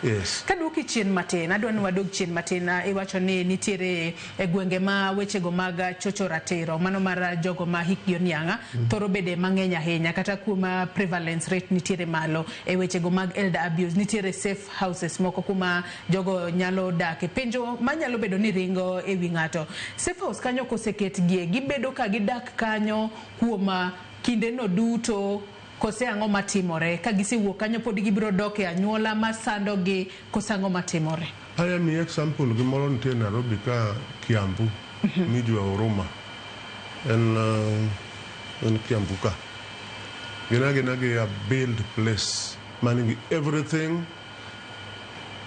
Yes. Kaduki chien matin, adwa ni wadog chien matin iwacho ni nitiere e gwenge ma wechego mag chocho ratiro, mano mar jogo ma hikgi oniang'a thoro bede mang'eny ahinya kata kuma prevalence rate nitiere malo e wechego mag elder abuse, nitiere safe houses moko kuma jogo nyalo dake. Penjo manyalo bedo ni ringo e wi ng'ato. Safe house kanyo koseketgie, gibedo ka gidak kanyo kuom kinde no duto kose ang'o matimore ka gisewuok kanyo pod gibiro dok e anyuola masando gi kose ang'o matimore. I am an example gimoro nitie Nairobi ka Kiambu mijwa Oruma en Kiambu ka gina a build place manning everything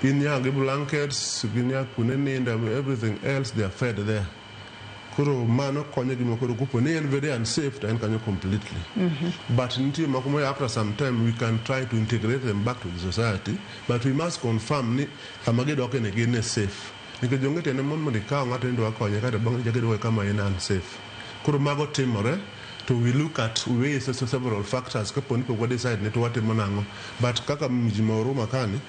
in your blankets in your kuneni and everything else they are fed there. Kuro mano konye gimo kuro kupo ni en very unsafe and kanyo completely. But after some time we can try to integrate them back to the society, but we must confirm ni kamagedo okay again is safe. Nikech jonge tene mon mo dikaw ng'ato ndo akonye kata bang' jagedo kama en unsafe. Kuro mago timore to we look at ways several factors kaponi ko decide ne to watimo nang'o. But kaka mjima Oruma kani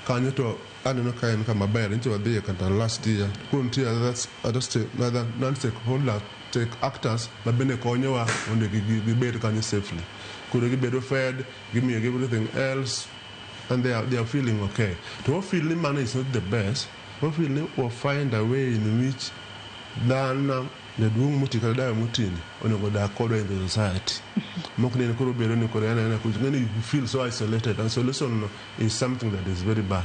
kanyo to aneno ka en kama ber nti wadhi kata last year kunti that's other non-stakeholder take actors ma bende konyowa mondo gibed kanyo safely kuro gibedo fed give me everything else and they are feeling okay. To feel ni man is not the best, we feel ni we'll find a way in which then the duong muti kala dayo mutini onego dak kodwa in the society. Mok ne kuro bedo ni kuro yana kujengani you feel so isolated, and solution is something that is very bad.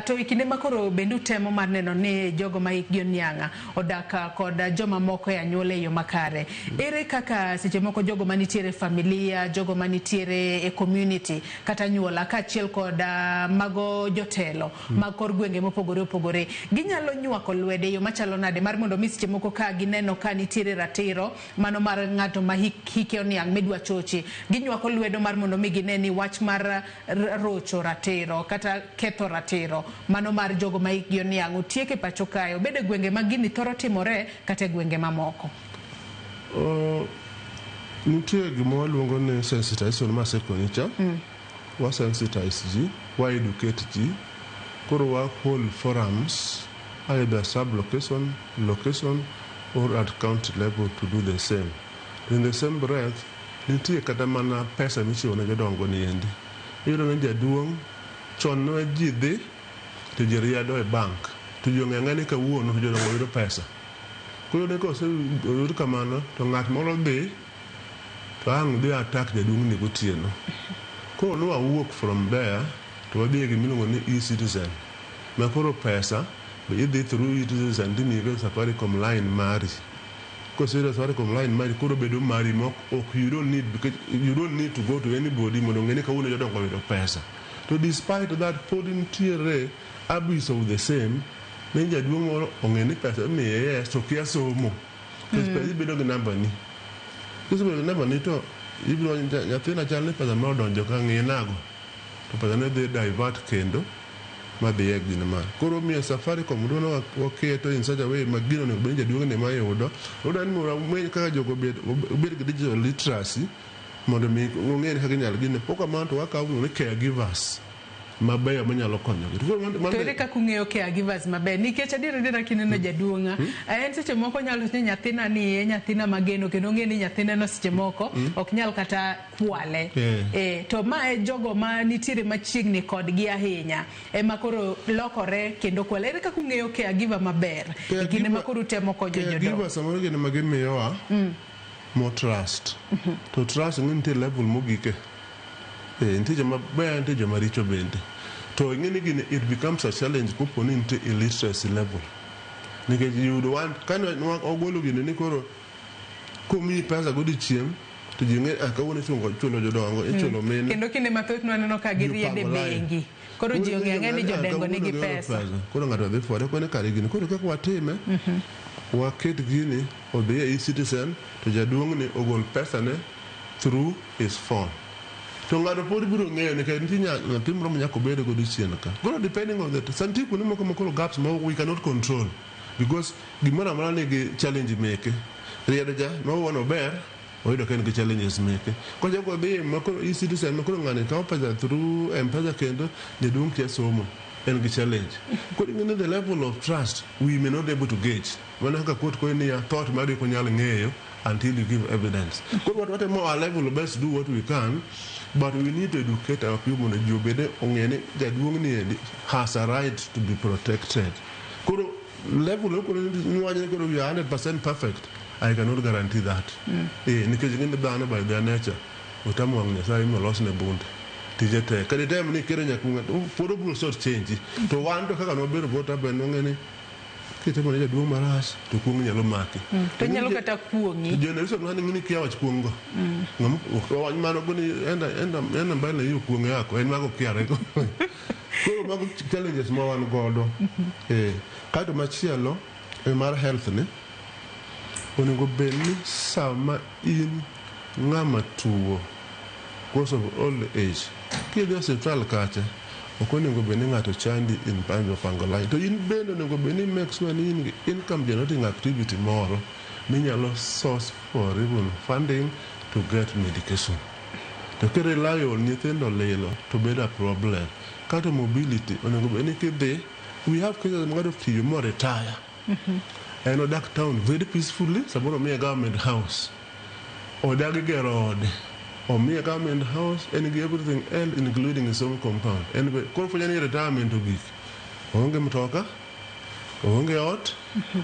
To ikinde makoro bendu temo mar neno ni jogo ma hikgi oniang'a odaka kod joma moko e anyuola yo makare. Ere kaka seche moko jogo manitiere familia, jogo manitiere e community kata nyuola kaachiel kod mago jotelo mag kor gwenge mopogore opogore ginyalo nywako lwede yo machalo nade mar mondo mi seche moko ka gineno ka nitiere ratiro mano mar ng'ato ma hike oniang' medwa chochi, ginywako lwedo mar mondo mi gineni wach mar rocho ratiro kata ratiro mano mar jogo ma hikgi oniang' otieke pacho kae obede gwenge ma gini thoro timore kata gwenge mamoko. Nitie gimo luongo ni sensitization ma sekonicha wa sensitize ji wa educate ji koro wa hold forums either sub location or at county level to do the same. In the same breath nitie kata mana pesa michiwo ne jodongo ni endi iyudo ni jaduong' chon no ji dhi to ji riado e bank to jong'ang'ani kawuono to jodongo yudo pesa koro ne kose oyud kamano to ng'at moro dhi to ang' dhi attack jaduong' ni gotieno koro no wawuok from there to wadhi e gimiluongo ni e-citizen ma koro pesa be idhi through e-citizen timigo Safaricom line mari kose iro Safaricom line mari koro bedo mari mok you don't need to go to anybody mondo ng'eni kawuono jodongo yudo pesa. So despite that pod nitiere abuse of the same ne jaduong' moro ong'eni pesa miye to kia somo pesa ibedo gi namba ni kisebedo gi namba ni to ibiro nyathina chal ni pesa ma odonjo ka ng'inago to pesa ne dhi divert kendo ma dhi e gino ma koro miyo Safaricom dono waketo in such a way ma gino ne benja jaduong' ne ma yudo ni moro kaka jogo obed gi digital literacy mondo mi ng'eni kaka nyal gine poka man to wakaw ni caregivers mabeyo manyalo konyogi. To ere kaka ung'eyo caregivers maber nikech adira kineno jaduong'a en seche moko nyalo ni nyathina ni nyathina mageno kendo ng'eni nyathina no seche moko ok nyal kata kwale to ma e jogo ma nitiere machiegni kodgi ahinya ema koro lokore kendo kwale. Ere kaka ung'eyo caregiver maber kinde ma koro temo konyo jodongo? Caregiver samoro gine magimiyowa more trust. To trust nginti level mogike. Nti joma ber nti joma richo bende. To ngini gini it becomes a challenge kupo ni nti illiteracy level. Nikech you would want kind of ogolo gini ni koro Kumi pesa godi chiem to jinge akawone chulo jodongo chulo mene kendo kinde mathoth nwaneno ka giriede bengi koro ji ong'e ni Jodongo nigi pesa koro ng'ato dhi fwade kone kare gini koro kaka watime waket gini odhi e e-citizen to jaduong' ni ogol pesa ne through his phone to ng'ato pod biro ng'eyo nikech nitie nyathi moro manyaka obed godo chien ka koro depending on that santi kuonde moko makoro gaps ma we cannot control because gimoro amora nigi challenge meke riedo ja mawuono ber oyudo ka en gi challenges meke ko jago dhi makoro e-citizen makoro ng'ani kawo pesa through M-Pesa kendo jaduong' kia somo en gi challenge koro ng'ene the level of trust we may not be able to gauge mana kaka kot ko ni thought mari ko nyalo ng'eyo until you give evidence koro what more level best do what we can but we need to educate our people na jobede ong'ene jaduong' ni has a right to be protected koro level ko ni wajne koro we are 100% perfect I cannot guarantee that nikech ng'ene dhano by their nature utamo Nyasaye molos ne bunde tije te kadi time ni kero nyakunga poro bro sort change to wan to kaka no bero bota ben ng'ene kitemo ne jaduong' marach to kuong nyalo maki to nyalo kata kuongi generation ng'ani ng'ini kia wach kuongo ng'am wany mano goni enda mbele yu kuong yako en mago kiare ko koro mago challenges ma wan godo kato machielo mar health ni onego bed ni sama in ng'ama tuo because of old age kidhi hospital kacha ok onego bed ni ng'ato chandi in terms of angolai to in bende onego bed ni make sure ni in gi income generating activity moro minyalo source for even funding to get medication to kirely on nyithindo lilo to bed a problem kata mobility onego bed ni kidhi we have cases of tiyo mo retire and odak town very peacefully samoro miye government house odagi gero ode or me a government house and everything else including his own compound and call for any retirement to give onge mtoka onge ot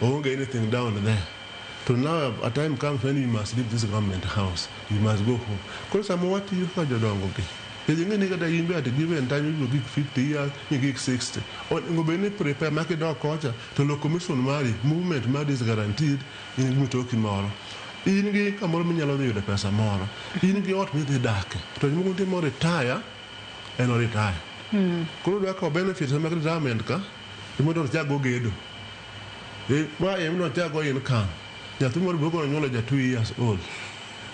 onge anything down there to now a time comes when you must leave this government house you must go home call some what you for Jodongo ke you ngene kata yimbe at given time you give 50 years you give 60 on ngobeni prepare market dog culture to locomotion mari movement mari is guaranteed in mutoki moro in gi kamoro minyalo yudo pesa moro in gi ot midhi dake to nyimo timo retire en retire koro dwa ko benefits mag retirement ka imondo chago gedo ma emno chago in kan nyathi moro boko nyolo ja 2 years old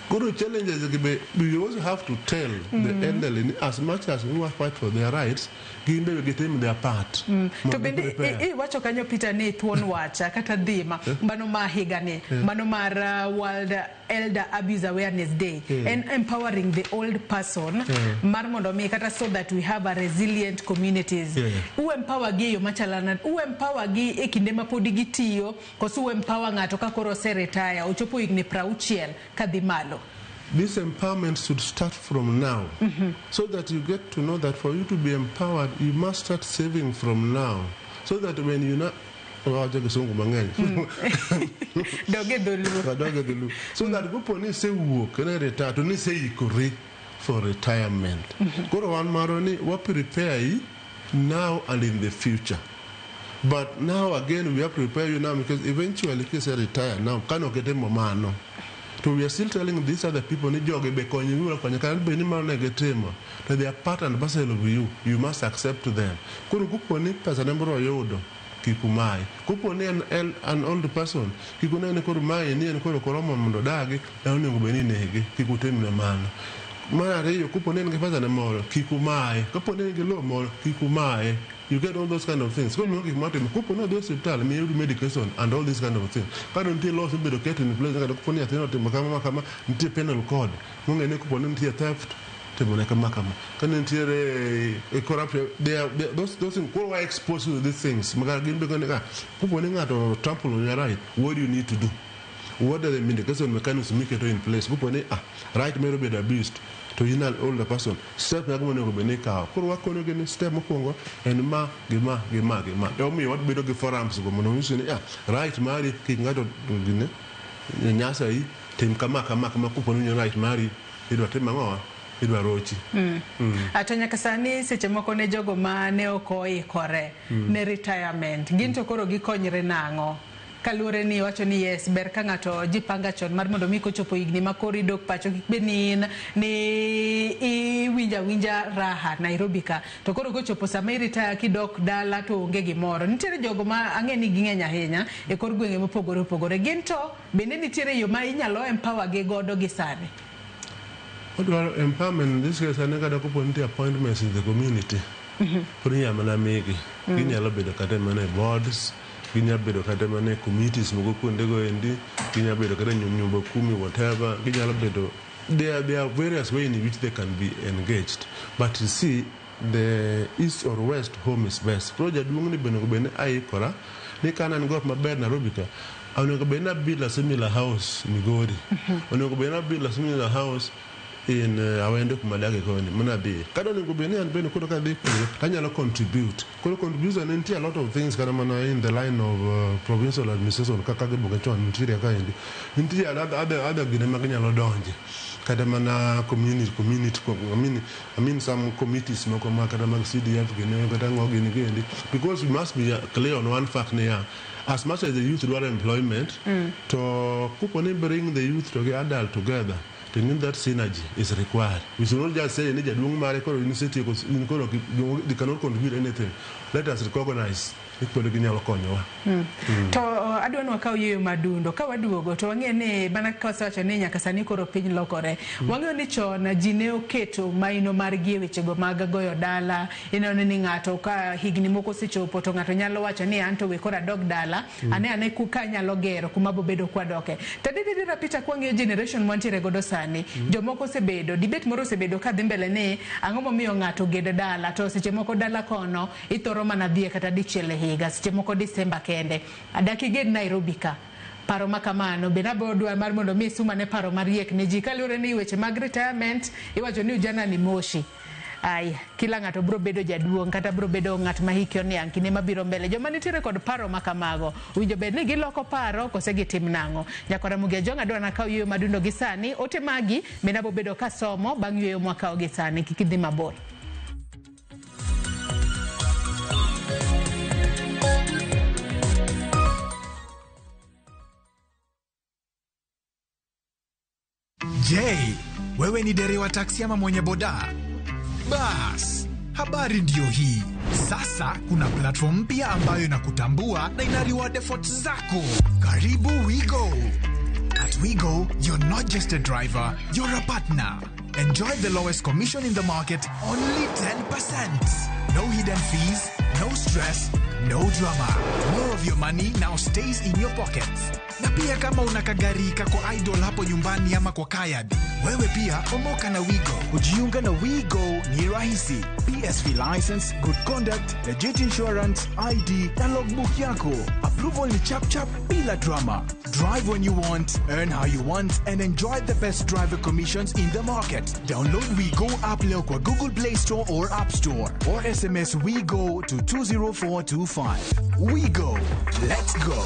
koro challenges gibe we also have to tell the elderly as much as we fight for their rights gimbe we get them their part to bende wacho kanyo Peter ne thuon wacha kata dhima mano ma higane mano mar World Elder Abuse Awareness Day and empowering the old person mar mondo mi kata so that we have a resilient communities u empower gi yo machalana u empower gi e kinde ma podi gitiyo koso u empower ngato ka koro se retire ochopo igni 60 kadhi malo. This empowerment should start from now so that you get to know that for you to be empowered you must start saving from now so that when you not so that people need say work and retire to need say ikore for retirement koro wan maroni what prepare now and in the future but now again we have to prepare you now because eventually if you retire now cannot get them mano. So we are still telling these other people ni joge be konyi wura konyi kan be ni mano getemo that they are part and parcel of you must accept them kuru kuponi pesa nembro yodo kikumai kuponi an old person kikuna ne kuru mai ni en kuru koromo mondo dagi e onego be ni nege kikutemne mano mara reyo kuponi nge pesa ne moro kikumai kuponi nge lo moro kikumai. You get all those kind of things. Go look at Martin. Kupona those hospital, me medication and all these kind of things. Can't until laws be located in place. Can't kuponi ateno te makama nti penal code. Munga ne kuponi nti theft te moneka makama. Can't nti corruption. Those things. Who are exposed to these things? Maga gimbe kone kuponi ngato trample on your right. What do you need to do? What are the medication mechanisms make it in place? Kuponi right may be abused. To an older person step na gomo be ne ka koro wa kono gene step mokongo en ma gima e mi wat bedo ge forums go mono usini right mari ki ngado gine nyasa yi tem kama kupo no right mari idwa tema ngoa idwa rochi atonya kasani seche moko ne jogo ma ne okoi kore ne retirement ginto koro gikonyre nango kalure ni wacho ni yes ber ka ngato jipanga chon mar mondo mi kochopo igni makori dok pacho benin ni winja raha Nairobi ka to koro kochopo samerita kidok dala to onge gimoro. Nitiere jogo ma ang'eni ging'enya ahinya e kor gwenge mopogore gento bende nitiere yo ma inyalo empower gi godo gi sani. Well, empowerment in this case, I never got appointments in the community. Mana megi. Ginyalo bedo kata mana boards, ginyalo bedo kata mana committees mogo kuonde go endi, ginyalo bedo kata nyumba kumi whatever, ginyalo bedo. There are various ways in which they can be engaged. But you see, the east or west home is best. Project dungni beno bene aikora, ni kana ngo maber Nairobi ka. Onego bena build a similar house Migori. Onego bena build a similar house in awende kumadage koni mana be kada onego bene an bene kodo ka de kanyalo contribute contribution and a lot of things kana mana in the line of provincial administration kaka ge boga chon nitire ka endi nitire other gine maganyalo donje kada mana community I mean some committees moko ma kada mag CDF gine kada ngogi ni gendi because we must be clear on one fact here. As much as the youth do employment to kupone bring the youth to get adult together. That synergy is required. We should not just say they cannot contribute anything. Let us recognize it. To adwano wakaw yeyo madundo ka waduogo to wang'ene bana kawasewacho ni nyaka sani koro piny lokore wang'eyo ni chon ji ne oketo maino margi e wechego mag goyo dala ineno ni ng'ato ka higni moko sechopo to ng'ato nyalo wacho ni anto we kora dog dala ane kuka nyalo gero kuma bobedo kwadoke tadidira pita kwang'eyo generation mwantiere godo sani jomoko sebedo debate moro sebedo ka dhi mbele ni ang'o momiyo ng'ato gedo dala to seche moko dala kono ithoro mana dhie kata dichiel e higa seche moko Disemba kende adaki ged Nairobi ka paro makamano benabo dwa mar mondo mi suma ne paro mariek ne ji kalure ni weche mag retirement iwacho ni ujana ni moshi ai kila ng'ato bro bedo jaduong kata bro bedo ng'at ma hike oniang kine mabiro mbele joma nitiere kod paro makamago winjo bed ni giloko paro kose gitim nang'o nyakora mugia jonga dwa na kaw yeyo madundo gi sani ote magi benabo bedo ka somo bang' yeyo mwaka gi sani kikidhi mabor. Je, wewe ni dereva taksi ama mwenye boda? Bas, habari ndio hii. Sasa kuna platform mpya ambayo inakutambua na ina reward efforts zako. Karibu WeGo. At WeGo, you're not just a driver, you're a partner. Enjoy the lowest commission in the market, only 10%. No hidden fees, no stress, no drama. More of your money now stays in your pockets. Na pia kama unakagari kako idol hapo nyumbani ama kwa kayad, wewe pia omoka na WeGo. Kujiunga na WeGo ni rahisi. PSV license, good conduct, legit insurance, ID na logbook yako. Approval ni chap chap bila drama. Drive when you want, earn how you want, and enjoy the best driver commissions in the market. Download WeGo app leo kwa Google Play Store or App Store, or SMS WeGo to 20425. WeGo, let's go.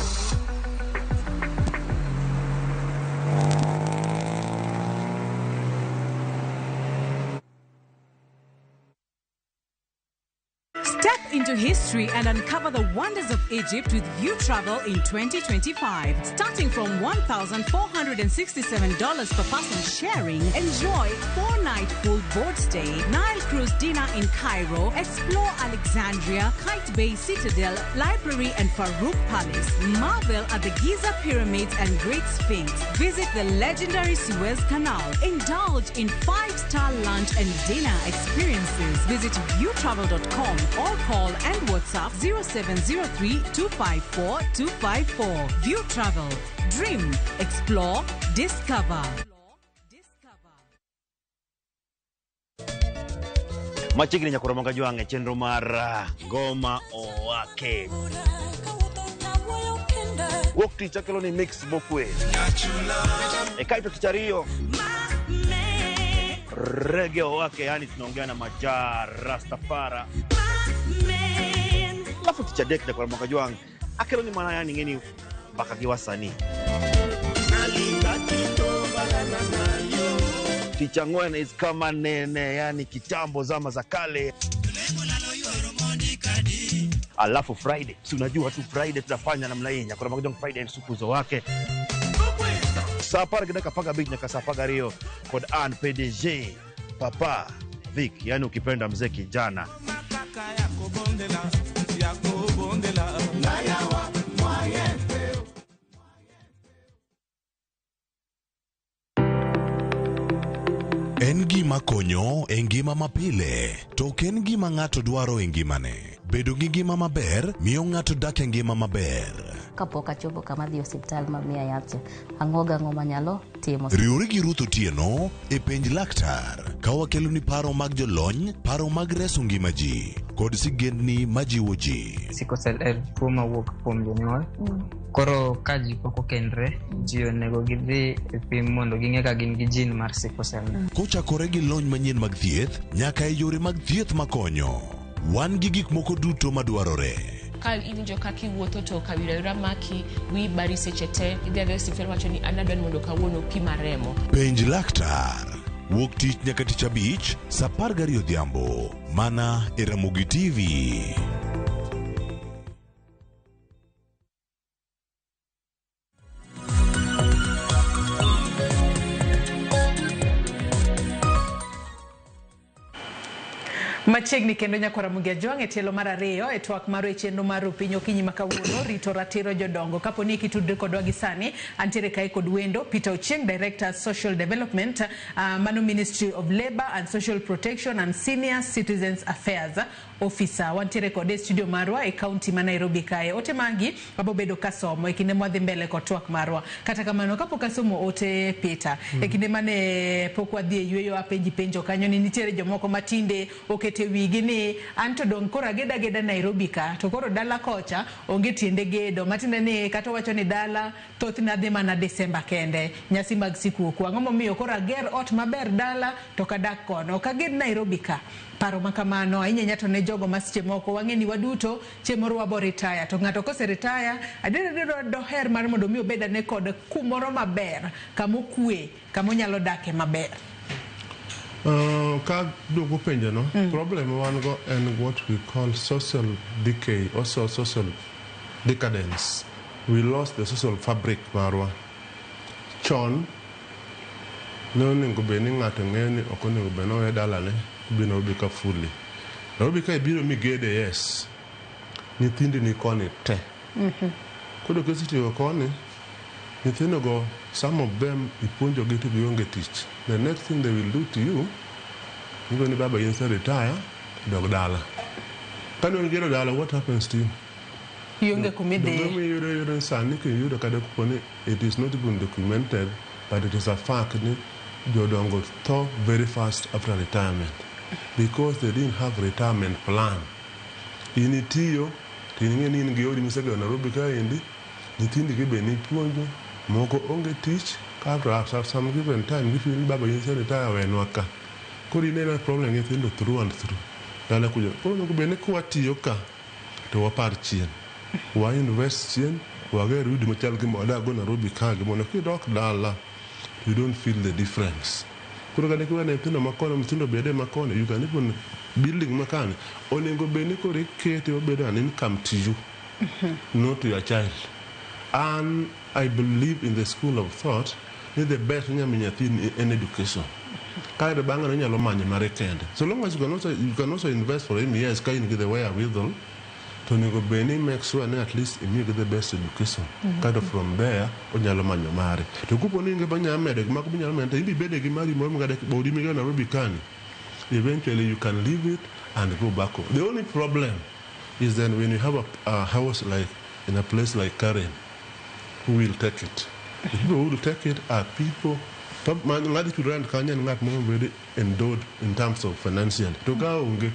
Step into history and uncover the wonders of Egypt with You Travel in 2025. Starting from $1,467 per person sharing, enjoy 4-night full board stay, Nile Cruise dinner in Cairo, explore Alexandria, Kite Bay Citadel, Library and Farouk Palace, marvel at the Giza Pyramids and Great Sphinx, visit the legendary Suez Canal, indulge in 5-star lunch and dinner experiences. Visit viewtravel.com or call and WhatsApp 0703-254-254. View Travel. Dream. Explore. Discover. Machigni nyakura monga juange chenro mar ngoma owake. Wakati chakelo ni mix bokwe. Ekaito kichario. Reggae owake, yani tunaongea na majaa Rastafara. Lafu tichadek nyakura monga juange. Akelo ni mana yani ngeni baka kiwasani. Tichangwena is kama nene, yani kitambo zama za kale. Alafu Friday, si unajua tu Friday tunafanya namna hii, Nyakura Magajong Friday sukuzo wake. Sapar kita kapaga big nyaka sapaga Rio kod an PDG Papa Vic, yani ukipenda mzee kijana. En gima konyo e ngima mapile, to ok en gima ng'ato dwaro e ngimane. Bedo gi ngima maber miyo ng'ato dak e ngima maber. Kapok achopo kama dhi osiptal mamiya yath, ang'oga ang'o manyalo timo. Riwri gi Ruth Otieno e penj laktar, ka wakelo ni paro mag jolony, paro mag reso ngima ji, kod sigendni majiwo ji. Sickle cell en tuo mawuok kuom jonyuol. Koro ka ji pok okendre, ji onego gidhi e pim mondo ging'e ka gin gi jin mar sickle cell. Kochakore gi lony manyien mag thieth, nyaka e yore mag thieth makonyo. Wan gi gik moko duto madwarore. Ka injo kaki wuotho to kawira maki wi bari seche te idhi adhi sifel wacho ni anadwani mondo kawuono pima remo. Penj laktar wuok tich nyaka tich abich saa 12 odhiambo mana e Ramogi TV. Machiegni kendo Nyakura Mugia Jwang' e tielo mar ariyo e twak maro e chenro mar piny okinyi makawuono Rito Ratiro Jodongo. Kapo ni kitudre kodwa gi sani antiere kae kod wendo Peter Ochieng, Director Social Development, Mano Ministry of Labor and Social Protection and Senior Citizens Affairs Officer. Wantiere kod e studio marwa e county ma Nairobi kae. Ote magi abo bedo kasomo e kinde mwadhi mbele kod twak marwa. Kata kamano kapo kasomo ote Peter e kinde mane pok wadhi e yweyo apenji penjo kanyo ni nitiere jomoko matinde okete wigi ni anto dong kora geda Nairobi ka to koro dala kocha onge tiende gedo matinde ni kata wacho ni dala thoth na dhi mana Desemba kende nyasi mag sikuku. Ang'o momiyo kora ger ot maber dala to kadak kono ka ged Nairobi ka. Paro makamano ahinya nyato ne jogo masiche moko wang'e ni waduto chemoro wabo retire to ng'ato kose retire adiro doher mar mondo mi obeda ne kod kumoro maber kamokue kamonyalo dake maber. Ka dogo penjo no, problem one go and what we call social decay, also social decadence. We lost the social fabric marwa. Chon no ningo beni ng'ato ng'eni okone ubeno e dalane bino bika fully. Nairobi ka ibiro migede yes. Nyithindi ni koni te. Kodo kesiti go koni nyithindo go, some of them ipunjo gitu bionge tich. The next thing they will do to you, you're going to baba yinsa retire, dog dala. Can you get a dollar? What happens to you? Yunge kumide. It is not even documented, but it is a fact. Jodongo thaw very fast after retirement because they didn't have retirement plan. Initiyo, tiningeni ngeori misega Nairobi ka endi, nitindi kibeni puonjo, moko onge tich, after some given time, if you baba yinsa retire wenwaka. Kuri nena problem nithindo through and through. Dala kujo, kono kubeni kuwatiyo ka, to wapar chien. Wa invest chien, wage rudi machal gimo ada go Nairobi ka gimo na kidok dala. You don't feel the difference. Kuro gane kuwa na mtindo makone, mtindo bede makone, you can even building makane. Onengo beni kore kete wabede an income to you, not to your child. And I believe in the school of thought, is the best thing in education. Kaide banga na nyalo manye marekende. So long as you can also invest for him, yes, can get the way with them. To nego beni make sure at least you get the best education. Kind of from there, onyalo manyo mare. To kupo ninge banya mede, mako banya mede, imbi bede gimari mo mga dek bodi miga na Nairobi kani. Eventually you can leave it and go back home. The only problem is then when you have a house like in a place like Karen, who will take it? The people who will take it are people. Ngadi to rent Kenya ngat mo very endowed in terms of financial. To go unge.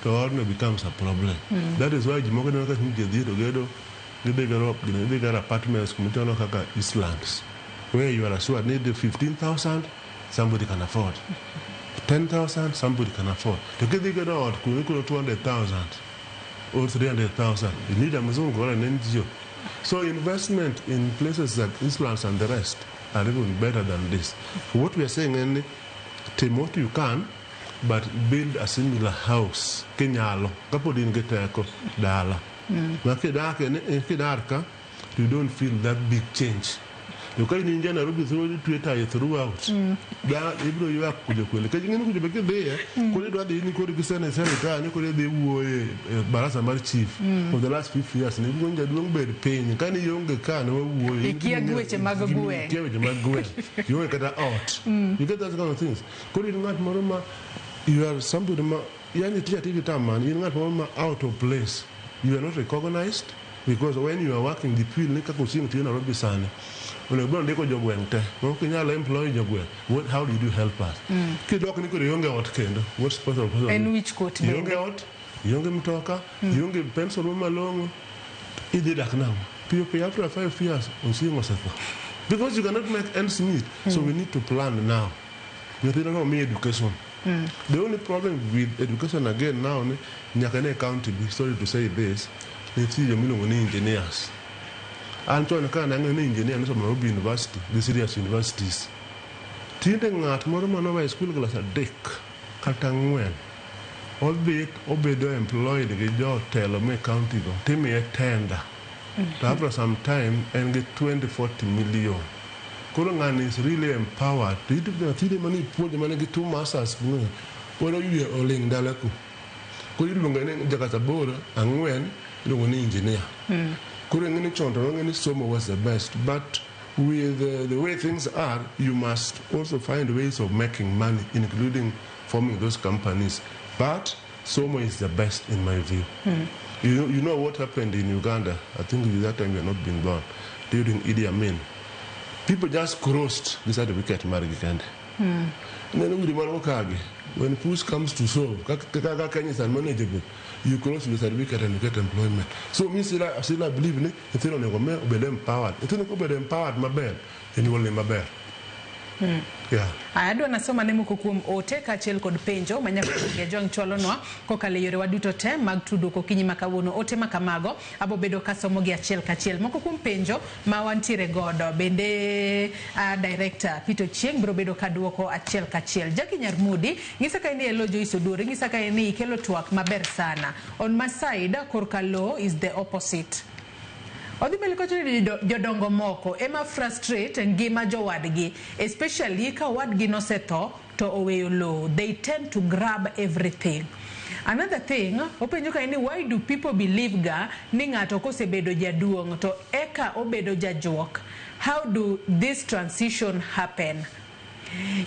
To becomes a problem. That is why Jimoga Naka get together, they got apartments, Kaka Islands, where you are assured need 15,000, somebody can afford. 10,000, somebody can afford. To get the out, 200,000 or 300,000. You need a Amazon or an NGO. So investment in places like Islands and the rest are even better than this. What we are saying, Timothy, you can. But build a similar house. Kenyalo. Kapo din geteko dala. Ma kidarka, you don't feel that big change. You can in Nairobi throughout. That you are could be there. Could it be could be sent and could be Barasamar chief for the last 50 years? And you're going to do better pain. Can you young can you get out? You get that kind of things. Could it not Moroma? You are somebody, you are man, you're not out of place. You are not recognized because when you are working the field, you can Nairobi sana. When you go to job wente, employ job well. How did you help us? Kidok ni kuri yonge out kendo. What's possible? And which court? Yonge out, yonge mtoka, yonge pencil long. It did that now. People after 5 years, because you cannot make ends meet. So we need to plan now. You don't know me education. The only problem with education again now, Nyakane County, sorry to say this, it's engineers. I'm trying to kind of engineer from Nairobi University, the serious universities. Tinding at Moromano school class a dick, Katangwen. Albeit Obedo employed the job tell me county go, take me a tender. After some time and get 20-40 million. Korangan is really empowered. The money put the money get 2 masters. What are you all in Dalaku? Could you look at Jakarta and when you were an engineer? Somo was the best, but with the way things are, you must also find ways of making money, including forming those companies. But Somo is the best in my view. You know what happened in Uganda? I think at that time you had not been born. During Idi Amin, people just crossed the certificate Marigikande. And then when push comes to shove, is unmanageable. You cross the certificate and you get employment. So me still I believe in it. It's not be empowered. It's not be empowered my bed, and you will my bed. Yeah. Adwa nasoma nemu kukum ote kachel kod penjo manya kujong cholonwa kokale yore waduto te mag tudo kokinyi makawuono ote makamago abo bedo kasomo gi achiel kachiel moko kum penjo ma wantire godo bende director Pito Chieng bro bedo kaduoko achiel kachiel Jackie Nyarmudi ngisa ka ni elo Joyce Odure ngisa ka ni kelo twak maber sana on my side korka law is the opposite. Odhimeli kochoni jodongo moko ema frustrate ngima jowadgi, especially ka wadgi nosetho to oweyo low. They tend to grab everything. Another thing, openjo ka ni why do people believe ga ni ng'ato kosebedo jaduong to eka obedo jajuok? How do this transition happen?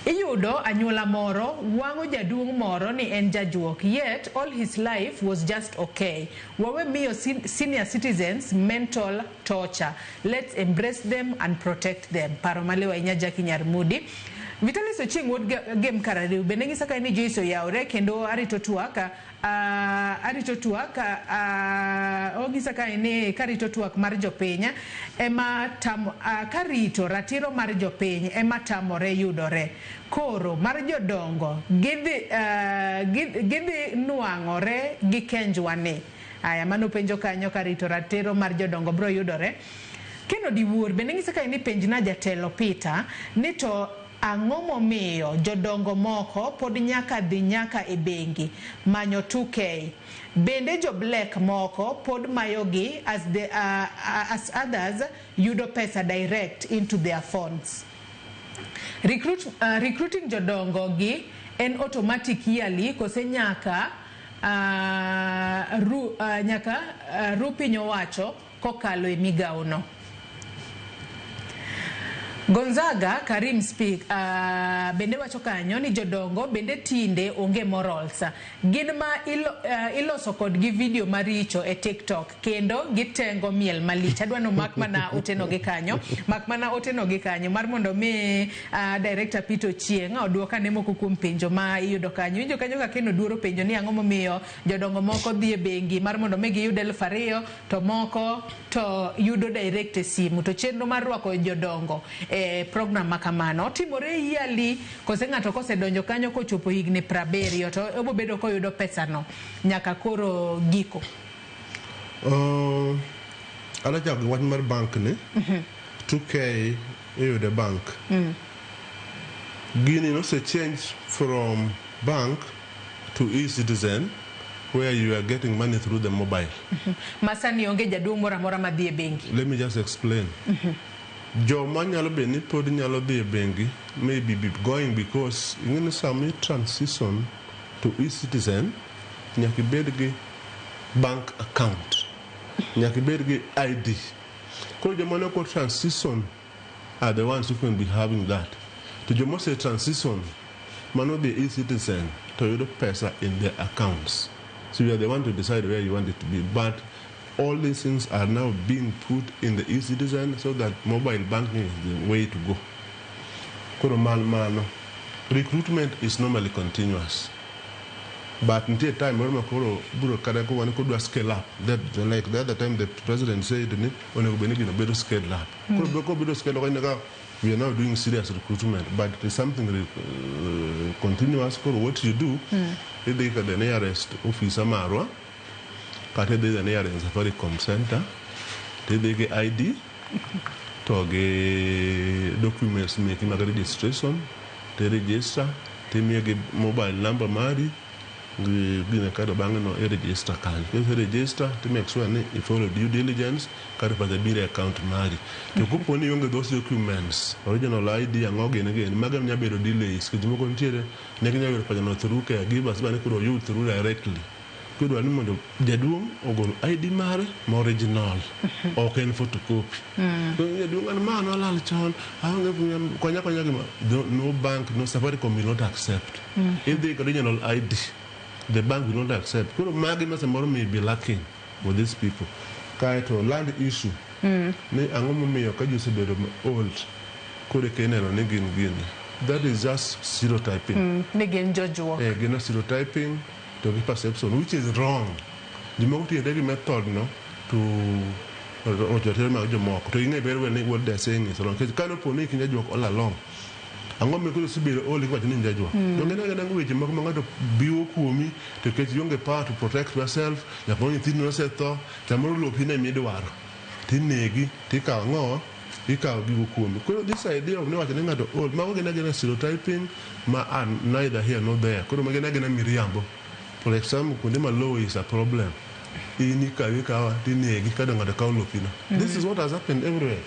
Iyudo anyuola moro wango jaduong moro ni en jajuok, yet all his life was just okay. Wawe miyo senior citizens mental torture. Let's embrace them and protect them. Paromalewa inya Jackie Nyarmudi. Vitalis Oching would game karariu benengi saka ni Joyce Yaure kendo arito tuaka ogisaka ene karito tuak mar jopiny ema tam karito ratiro mar jopiny ema tamore yudore koro mar jodongo gidhi nuang'ore gi kenjwani. Aya mano penjo kanyo karito ratiro mar jodongo bro yudore kendo diwuor benengi saka ene penjna jatelo Peter ni to ang'omo miyo jodongo moko pod nyaka dhi nyaka e bengi manyo 2K. Bende jo black moko pod mayogi as others yudo pesa direct into their phones. Recruiting jodongo gi en automatic yearly kose nyaka piny owacho kokalo e migawo no. Gonzaga Karim speak bende wacho kanyo ni jodongo bende tinde onge morals. Gin ma iloso kod gi video maricho e TikTok kendo gitengo miel malich. Adwano makmana oteno gi kanyo mar mondo mi director Pito Chieng oduoka ne moko kuom penjo ma iyudo kanyo. Winjo kanyo ka keno duoro penjo ni ang'o momiyo jodongo moko dhi e bengi mar mondo mi giyud 2,000 to moko to yudo direct e simu to chenro mar rwako jodongo program makamano timore yearly kose ng'ato kose donjo kanyo kochopo higni 70 to obo bedo koyudo pesa no nyaka koro giko. Ala jag wan mar bank ni 2K the bank gini no se change from bank to e-citizen where you are getting money through the mobile. Masani onge jaduong mora mora madhi e bengi. Let me just explain. Jo manyalo be ni pod nyalo dhi e bengi maybe be going because in some transition to e-citizen nyaka ibed gi bank account, nyaka ibed gi ID. Koro joma ne ko transition are the ones who can be having that. To joma say transition mano the e-citizen to yudo pesa in their accounts. So you are the one to decide where you want it to be. But all these things are now being put in the e-citizen so that mobile banking is the way to go. Koro mano. Recruitment is normally continuous. But until time, when could scale up. That like the other time the president said, "When scale up." We are now doing serious recruitment, but it is something continuous. What you do, they get the nearest office Amarwa, the nearest Safaricom center, they get ID, to get documents making a registration, they register, they make a mobile number marry. Gina kada bang no register kan. If register to make sure you follow due diligence, kada pa the account mari. To kupo ni yonge those documents, original ID and again, magam nya bedo delays. Kujimo kontiere, negi nya bedo pa no through ke give us bani kudo you through directly. Kudo ani mondo jaduong ogol ID mare ma original. Ok en photocopy. Jaduong an mano lal chon, kwanya no bank, no Safaricom will not accept. If they original ID, the bank will not accept. Magi may be lacking with these people. To land issue. That is just stereotyping. Stereotyping to be perception, which is wrong. The multi-daily method to what they're saying is wrong. Because you cannot put it all along. I'm going to be only what ninja do. Don't get a language, you're going to be okumi to get younger power to protect yourself. You're going to know set to Tamuru Pina Midwar. Tinegi, take our no, take our okumi. This idea of no at the old Magan stereotyping, ma neither here nor there. Could Magan Miriambo. For example, Kundima law is a problem. Inika, Tinegi, Kadanga the Kaulopina. This is what has happened everywhere.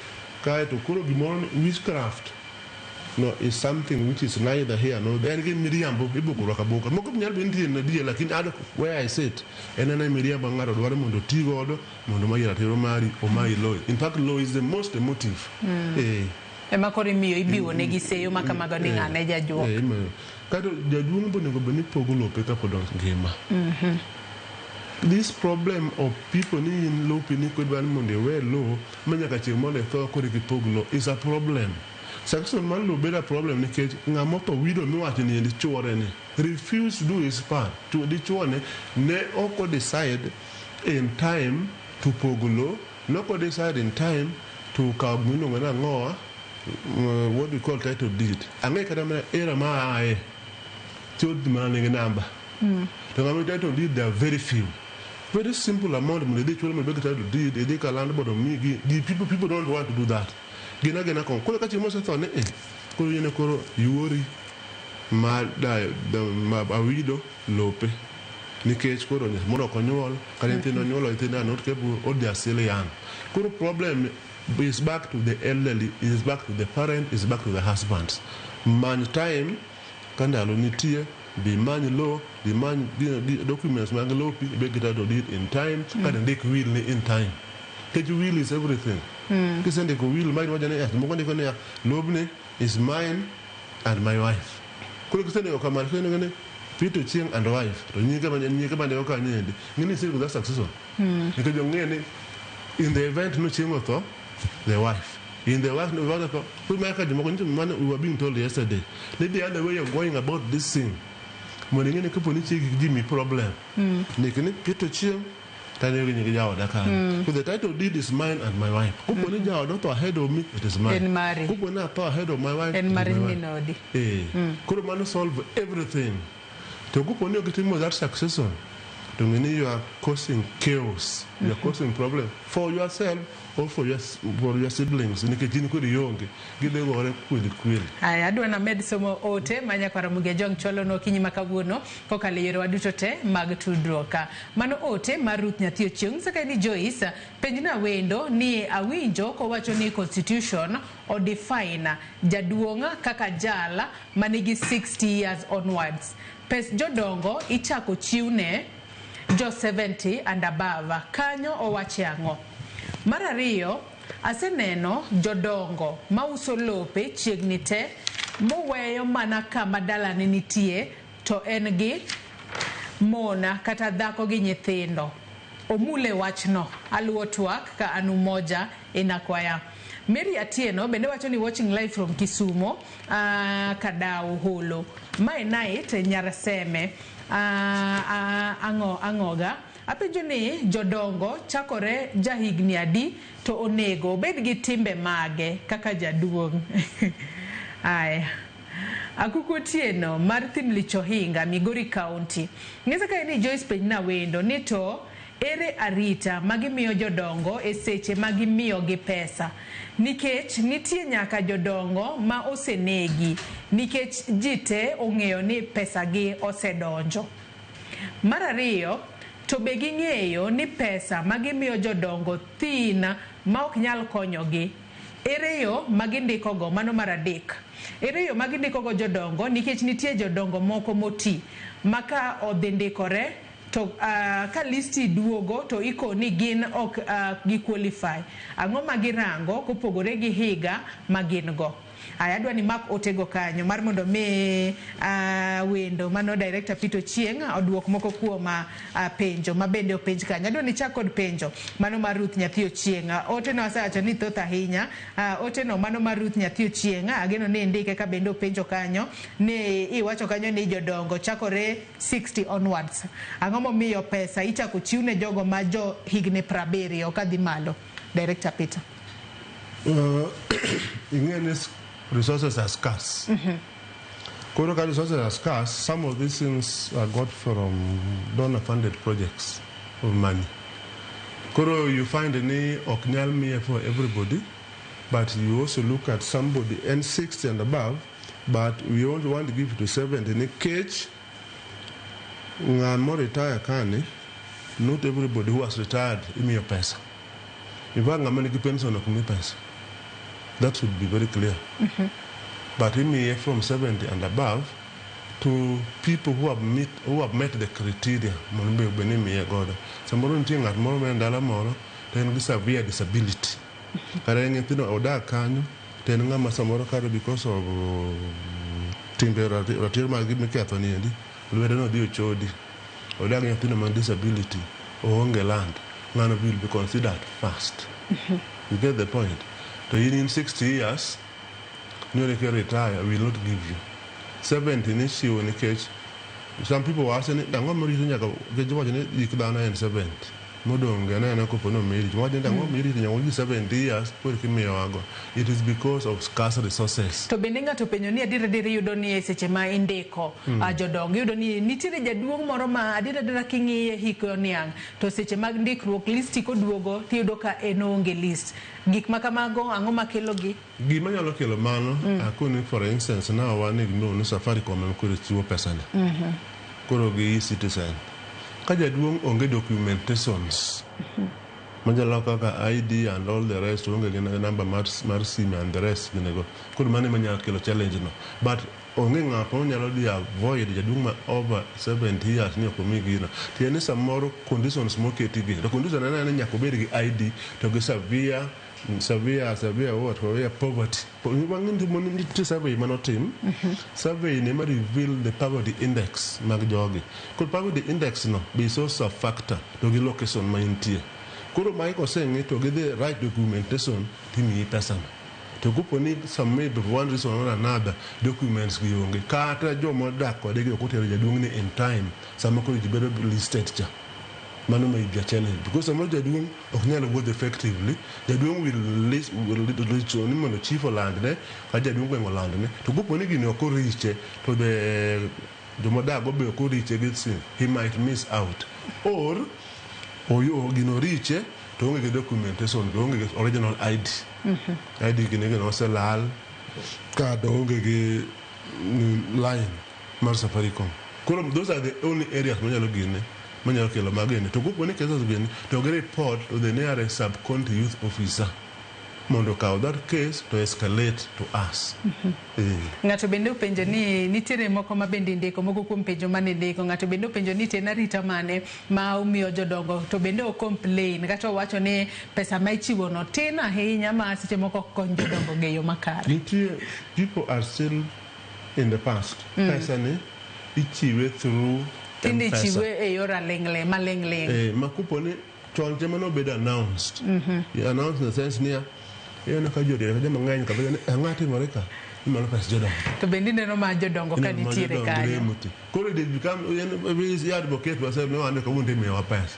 Kai to Kuro Gimon witchcraft. No, it's something which is neither here nor there. Where I sit, and then Miriam Bangaro, Mondo Tigodo, Mondo Ratiro Mari, or my law. In fact, law is the most emotive. This problem of people in low where low, is a problem. Section man no better problem ni ke ngamoto widow no ati ni ndi chore ni refuse to do his part to the chore ne oko decide in time to pogulo no ko decide in time to kabmuno ngana ngoa what we call title deed angai kada me era ma ai to the man ngi number to ngam title deed there are very few. Very simple amount of money they chore me be title deed they can land but me the people don't want to do that. Gina kon ko ka ci mo se tone ko yene ko yori ma da ma awido lope ni ke ko ro ne mo ko nyol kalente no nyolo itena not ke bu odia seleyan ko problem is back to the elderly, is back to the parent, is back to the husbands. Man time kanda lo nitie the man law the man the documents man law be get out of it in time kanda they will in time. That will is everything. Kisende ko will my wajane mo ko ne lobne is mine and my wife. Ko kisende ko kamar ko ne Rito Chieng and wife. To nyika man yo ka nyende. Ngini sir ko successor. Iko jongene in the event no Chieng to the wife. In the wife no to we make a man we were being told yesterday. The other way of going about this thing. Mo ngene ko poni Chieng give me problem. Nikini Rito Chieng because the title deed is mine and my wife. Kuponi jaw not ahead of me, it is mine. Kuponi not ahead of my wife. And marriage could man solve everything. To kuponi get him that successor. to mean you are causing chaos, you are causing problem for yourself or for your siblings. Aya, adwa na med somo ote manya kwa Ramogi Jong cholo no kinyi makabuno kokale yero waduto te mag tudroka. Mano ote Ruth nyathi Ochieng saka ni Joyce penjina wendo ni awinjo ko wacho ni constitution o define jaduonga kaka jala manigi 60 years onwards. Pes jodongo ichako chiwne jo 70 and above. Kanyo owache ang'o? Mar ariyo, aseneno jodongo mauso lope chiegni te moweyo mana kama dalane nitie to en gi mona kata dhako gi nyithindo. Omule wachno aluwo twak ka anu moja inakwaya. Mary Atieno bende wacho ni watching live from Kisumo Kadau Holo. My night Nyaraseme angoga apenjo ni jodongo chakore jahigni adi to onego bed gi timbe mage kaka jaduong. Aya. Akuku Tieno Martin Lichohinga Migori County. Ngeza ka ni Joyce penjina wendo ni to ere arita magimiyo jodongo e seche magimiyo gi pesa. Nikech nitie nyaka jodongo ma osenegi nikech jite ong'eyo ni pesa gi osedonjo. Mar ariyo, to be ging'eyo ni pesa magimiyo jodongo thin ma ok nyal konyogi. Ere yo magindikogo, mano mar adek. Ere yo magindikogo jodongo nikech nitie jodongo moko moti maka odhi ndikore to ka listi duogo to iko ni gin ok gi qualify. Ang'o magirango kopogore gi higa magin go. Adwa ni mak otego kanyo mar mondo me wendo mano director Pito Chieng oduok moko kuom penjo mabende openj kanyo. Adwa ni chak kod penjo mano mar Ruth nyathi Ochieng. Ote no asawacho ni thoth ahinya. Ote no mano mar Ruth nyathi Ochieng ageno ni ndike ka bende openjo kanyo ni iwacho kanyo ni jodongo chakore 60 onwards. Ang'o momiyo pesa ichako chiwne jogo ma jo higni 70 kadhi malo. Director Peter. Resources are scarce. Koroka resources are scarce. Some of these things are got from donor-funded projects of money. Koro, you find a name oknyal me for everybody, but you also look at somebody and 60 and above, but we only want to give it to 70. In a cage, more retire kani, not everybody who has retired in your pesa. In fact, I'm going to pension of me pesa. That should be very clear. But in me from 70 and above to people who have met the criteria. Somebody think at more than $1 then this severe disability. Because of timber Ratiro give me Catholic. We don't know the chodi or that disability or hunger land. None of will be considered fast. You get the point. So in 60 years, no can retire, we will not give you. 70 in issue in the case. Some people are saying, I'm not reading you could down 70. Modong and a couple of marriage. What did I want me reading only 70 years? It is because of scarce resources. To Beninga to Penonia did you don't need such a ma in deco, Jodong. You don't need nitty Jaduong Moroma, did a draking Hikoniang to such a magnic rook listico duogo, Theodoka enonge list. Gik makamago angoma kelogi. Gimanya lokelo mano akuni for instance now one no safari come kuri person. Koro gi citizen. Kaja duong onge documentations. Majala kaka ID and all the rest onge number marsim and the rest ginego. Kuru mane manya kelo challenge no. But onge ngapo nyalo di avoid jadung over 70 years ni okomigi no. Tiene some more conditions mo ketigi. The condition na nyako bedi gi ID to gi severe what for poverty. Survey manotim. Survey never reveal the poverty index magjogi. Could poverty index no be source of factor to the location maintain. Could Michael saying it to get the right documentation to me person. To go pony some maybe one reason or another documents giyonge. Kata jo modak or they go to doing it in time. Some could better be listed. Manu may be a challenge because some of the doing of work effectively. The doing will reach on the chief of land there. I did doing land to go pony in your reach to the Moda go be reach against him. He might miss out or oyo gino riche to onge documentation, to onge original ID. ID gine no se lal ka do onge line mar Safaricom. Those are the only areas manyalo gine, manyalo kelo magene. To kuponi cases gine to get report to the nearest sub-county youth officer. Mondo kaw that case to escalate to us. Ngato bende upenjo ni nitiere moko ma bende ndiko moko kuom penjo mane ndiko. Ngato bende upenjo ni tena rita mane ma umiyo jodongo to bende o complain kata wacho ni pesa ma ichiwo no tin ahinya ma seche moko kony jodongo geyo makare. People are still in the past. Pesa ni ichiwe through tindi ichiwe e yor maleng'leng. Makuponi chon jema no bed announced. Announced in the sense near na ka jodi ka jama ngany ka ngati moreka imano pesa jodongo to bendi neno ma jodongo ka nitiere kanyo koro they become we advocate ourselves no ande ka wonde me wa pesa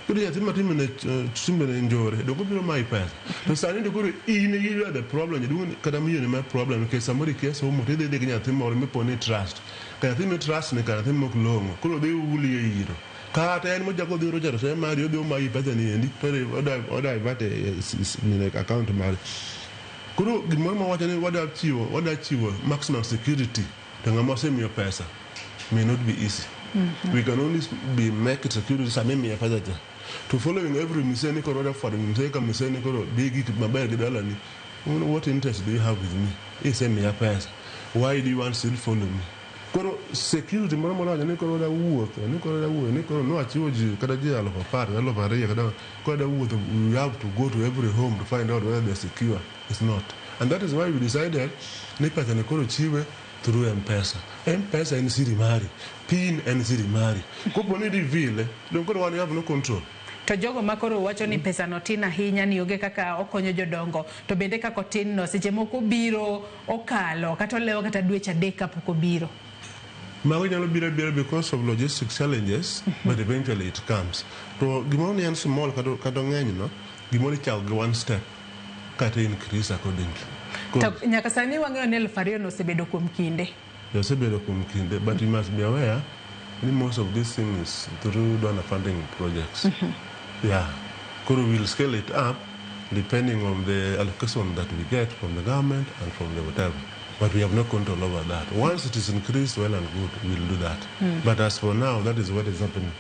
kuri ya timati mene chimbe ne njore do ko biro mai pesa to sani do kuro in you are the problem you kada mi my problem ke somebody case o mote de nya timore me pone trust ka timi trust ne ka timi longo kuro de wuli yiro ka ta en mo jago biro jaro se mario do mai pesa ni endi pere oda vate ni account mari kuro gimoro ma wacho ni wada chiwo maximum security to ngamo se mi pesa may not be easy. We can only be make it security sa me pesa to following every miseni ko order for the ka miseni ko big it maber gidala ni what interest do you have with me is me pesa why do you want to follow me koro security moro ni ko order wuoth ni ko no achiwo ji kada ji alo par alo bare kada ko order wuoth we have to go to every home to find out whether they're secure. It's not, and that is why we decided ni pesa ni ko chiwe through M-Pesa in city mari pin and city mari kuponi reveal don't go one have no control. To jogo makoro wacho ni pesa no tin ahinya ni oge kaka okonyo jodongo to bende kako tin no seche moko biro okalo kata lewo kata dweche adek kapok obiro. Mago nyalo biro because of logistic challenges, but eventually it comes. To gimoro ni en small kado ng'eny no gimoro chaw gi one step kata increase accordingly. To nyaka sani wang'eyo ni 2,000 no sebedo kuom kinde. But you must be aware most of these things through donor funding projects. Yeah, Kuru will scale it up depending on the allocation that we get from the government and from the whatever. But we have no control over that. Once it is increased, well and good, we'll do that. But as for now, that is what is happening.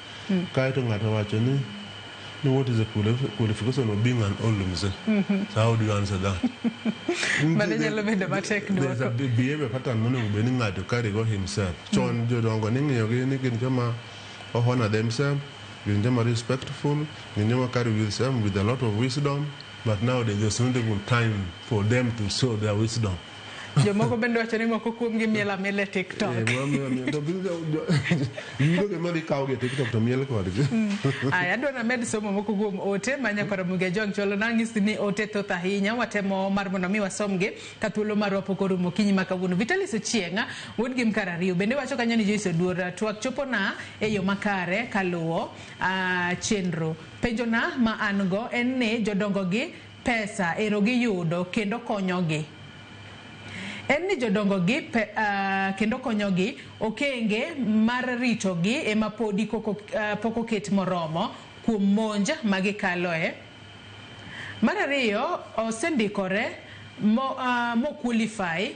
What is the qualification of being an old Muslim? So how do you answer that? There's a behavior pattern to carry God himself. John Jodongo Ningi honor themselves, respectful, carry with them with a lot of wisdom, but now there's not even time for them to show their wisdom. Jomoko bende wacho ni moko kuom gi miel amel e TikTok. Aya adwa na med somo moko kuom ote manya kora muge jong cholo nang'isi ni ote thoth ahinya watemo mar mondo mi wasomgi ka thuolo mar wapok orumo kinyi ma kawuono. Vitalis Ochieng'a wuod gi Mkara Riyo bende wacho kanyo ni Joyce Oduor twak chopona e yo makare kaluwo chenro. Penjona ma an go en ni jodongo gi pesa ero gi yudo kendo konyogi. En ni jodongo gi kendo konyogi okenge mar rito gi ema podi poko ket moromo kuom monj magi kaloe. Mar ariyo osendikore mo qualify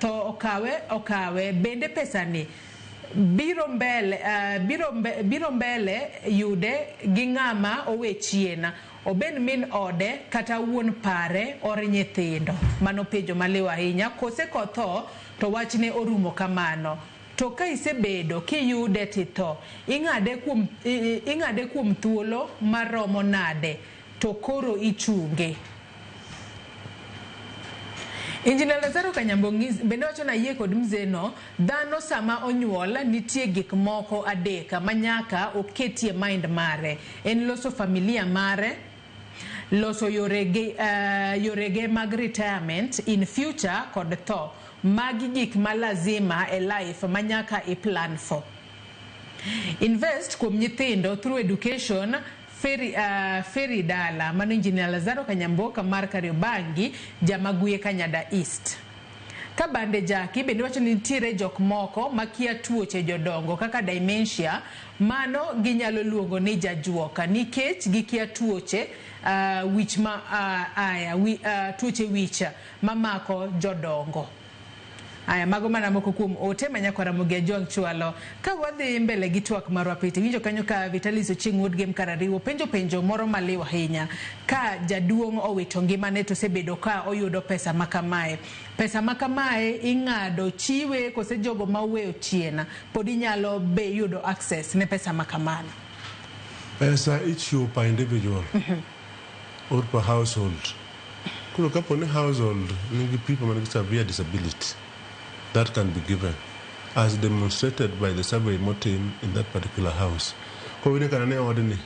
to okawe bende pesa ni biro mbele yude gi ng'ama owe chiena oben min ode kata wuon pare or nyithindo. Mano penjo maliwa ahinya kose kotho to wachne orumo kamano. To ka isebedo kiyude titho ing'ade kuom thuolo maromo nade to koro ichunge. Injinia Lazaro Kanyambongi bende wacho na yie kod mzeno dhano sama onyuol nitie gik moko adek manyaka oketie mind mare. En loso familia mare, loso yorege mag retirement in future kod tho. Magi gik malazima e life manyaka i plan for. Invest kuom nyithindo through education Feri dala. Mano Injinia Lazaro Kanyamboka mar Kariobangi Jamaguye Kanyada East. ka bande jaki bende wacho ni nitiere jok moko makia tuoche jodongo kaka dementia, mano ginyalo luongo ni jajuoka nikech gikia tuoche wich tuoche wicha mamako jodongo. Aya, mago mana moko kuom ote manyako Ramogi Ajwang chwalo. Ka wadhi mbele gi twak marwa pete, winjo kanyo ka Vitalis Ochieng' wuod game karariwo penjo moro maliw ahinya. Ka jaduong' owito ngimane to sebedo ka oyudo pesa makamae. Pesa makamae ing'ado chiwe kose jogo maweyo tiena pod inyalo be yudo access ne pesa makamano. Pesa ichiwo per individual or per household. Kuro kapo ni household nigi people man with severe disability, that can be given as demonstrated by the survey motim in that particular house. Ko wine kana ne odni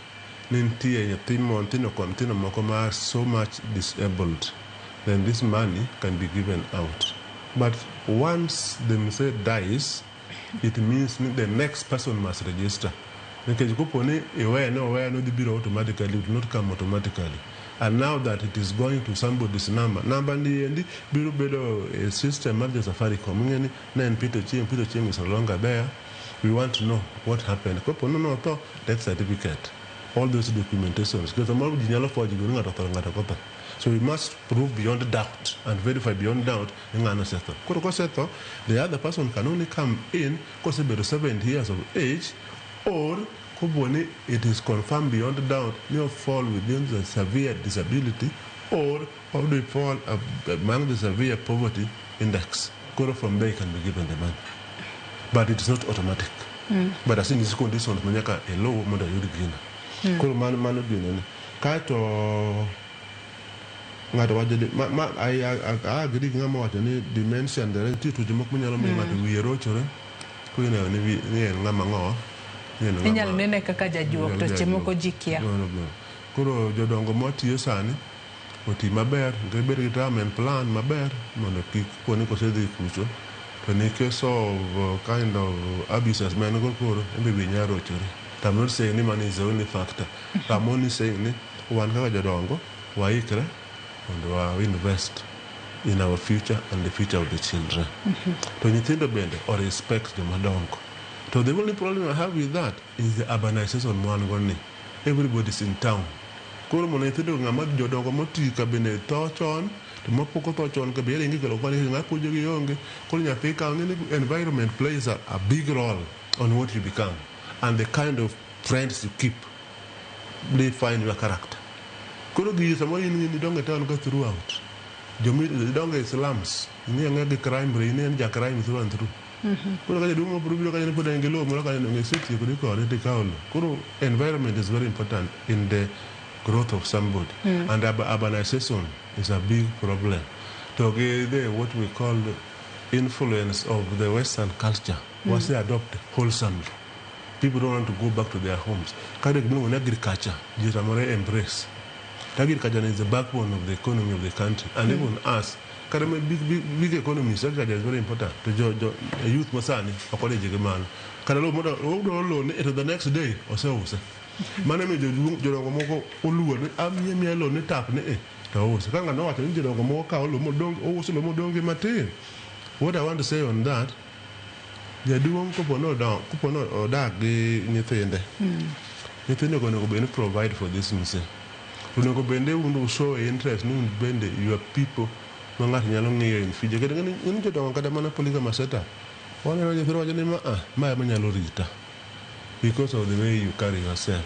nintie nyithindo moko ma so much disabled, then this money can be given out. But once the mse dies, it means the next person must register. Because kopo ni iwe no the bureau automatically, it will not come automatically. And now that it is going to somebody's number ndi biro bedo a system of the Safaricom ngeni na Peter Ching is no longer there. We want to know what happened. Kopo no to death certificate, all those documentations, because more dinyalo forge ngata. So we must prove beyond doubt and verify beyond doubt ngana settle. Ko settle, the other person can only come in because below 70 years of age, or it is confirmed beyond doubt you fall within the severe disability or they fall among the severe poverty index. From there can be given the money. But it is not automatic. But as in this condition, manyaka a low mother yurigina. Kuro manu gina. Kaito ngata wajede I agree ngama wajene dementia and the rent to jumok manyalo ngata wiyero chore. Kuina ni ngama ngo. Inyalo nene kaka jajuok to chemoko jikia. Kuro jodongo motiyo sani oti maber, ngeber gi treatment plan maber mondo kik koni kosedhi kucho. To in case of kind of abuses man go kuro embe nyaro chore. I'm not saying ni money is the only factor. I'm only saying ni wan kaka jodongo waikre and we invest in our future and the future of the children. To nyithindo bende or respect the madongo. So the only problem I have with that is the urbanization one. Everybody's in town. Kuro monethindo ngama jodongo moti ka bene tochon, to mopoko tochon ka bere ngi kelo kwani ngapo jogi yonge. Kuro nyathi ka environment plays a big role on what you become and the kind of friends you keep. They find your character. Kuro gi samo in donge town go throughout. Jomi donge slums. Ni ngagi crime re ni ja crime through and through. Environment is very important in the growth of somebody, and urbanization is a big problem. To get what we call the influence of the Western culture was they adopted wholesomely. People don't want to go back to their homes. Agriculture, embrace. Agriculture is the backbone of the economy of the country, and even us. Big economy is very important to a youth masani according to man. It the next day or so. Maname Jodongo Ulu am alone tap ne. Kanga no Jodongo Moka Olomodongi Mate. What I want to say on that, they are doing Kupono down, Kupono or dark the Nithende. Nithende going to provide for this mission. Unogobende will show interest, no bend your people. Mangat nyalong ngiyo in Fiji. Kadang ini jodongo kada mana poliga maseta. Wala na jethro wajane ma manyalo rita. Because of the way you carry yourself.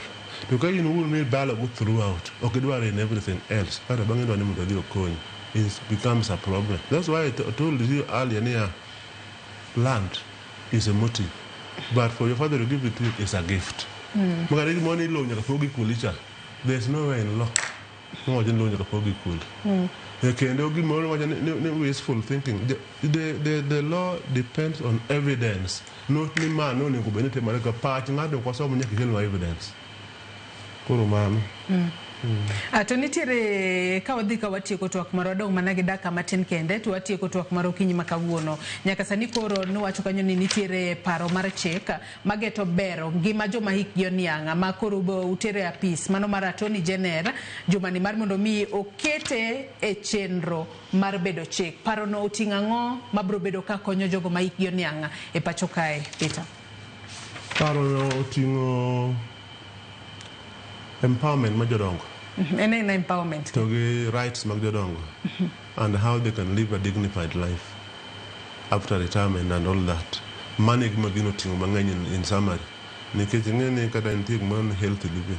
Because you will need dialogue throughout. Okay, do in everything else. Kada bangi do animu kadi okony. It becomes a problem. That's why I told you earlier near land is a motive. But for your father to give it to you is a gift. Magari money lo nyaka pogi kulicha. There's nowhere in law. No wajane lo nyaka pogi kuli. Wasteful thinking. The law depends on evidence. Not ni man no niko benete mareka part ngado kwa sababu nyaki kelo evidence. Kuro mama. To nitiere ka wadhi ka watieko twak mar wadong' mana gi dakika matin kende to watieko twak mar okinyi ma kawuono. Nyaka sani koro niwacho kanyo ni nitiere paro mar chik mageto bero ngima joma hikgi oniang' ma koro utere apis mano mar Attorney General jumani mar mondo mi okete e chenro mar bedo chik. Paro no oting'o ang'o mabro bedo ka konyo jogo ma hikgi oniang' e pacho kae, Peter? Paro no oting'o empowerment mag jodongo. Empowerment. To the rights mag jodongo and how they can live a dignified life after retirement and all that. Money magino tingo mang'eny in summary. Nikech ng'eni kata nitie gimoro healthy living.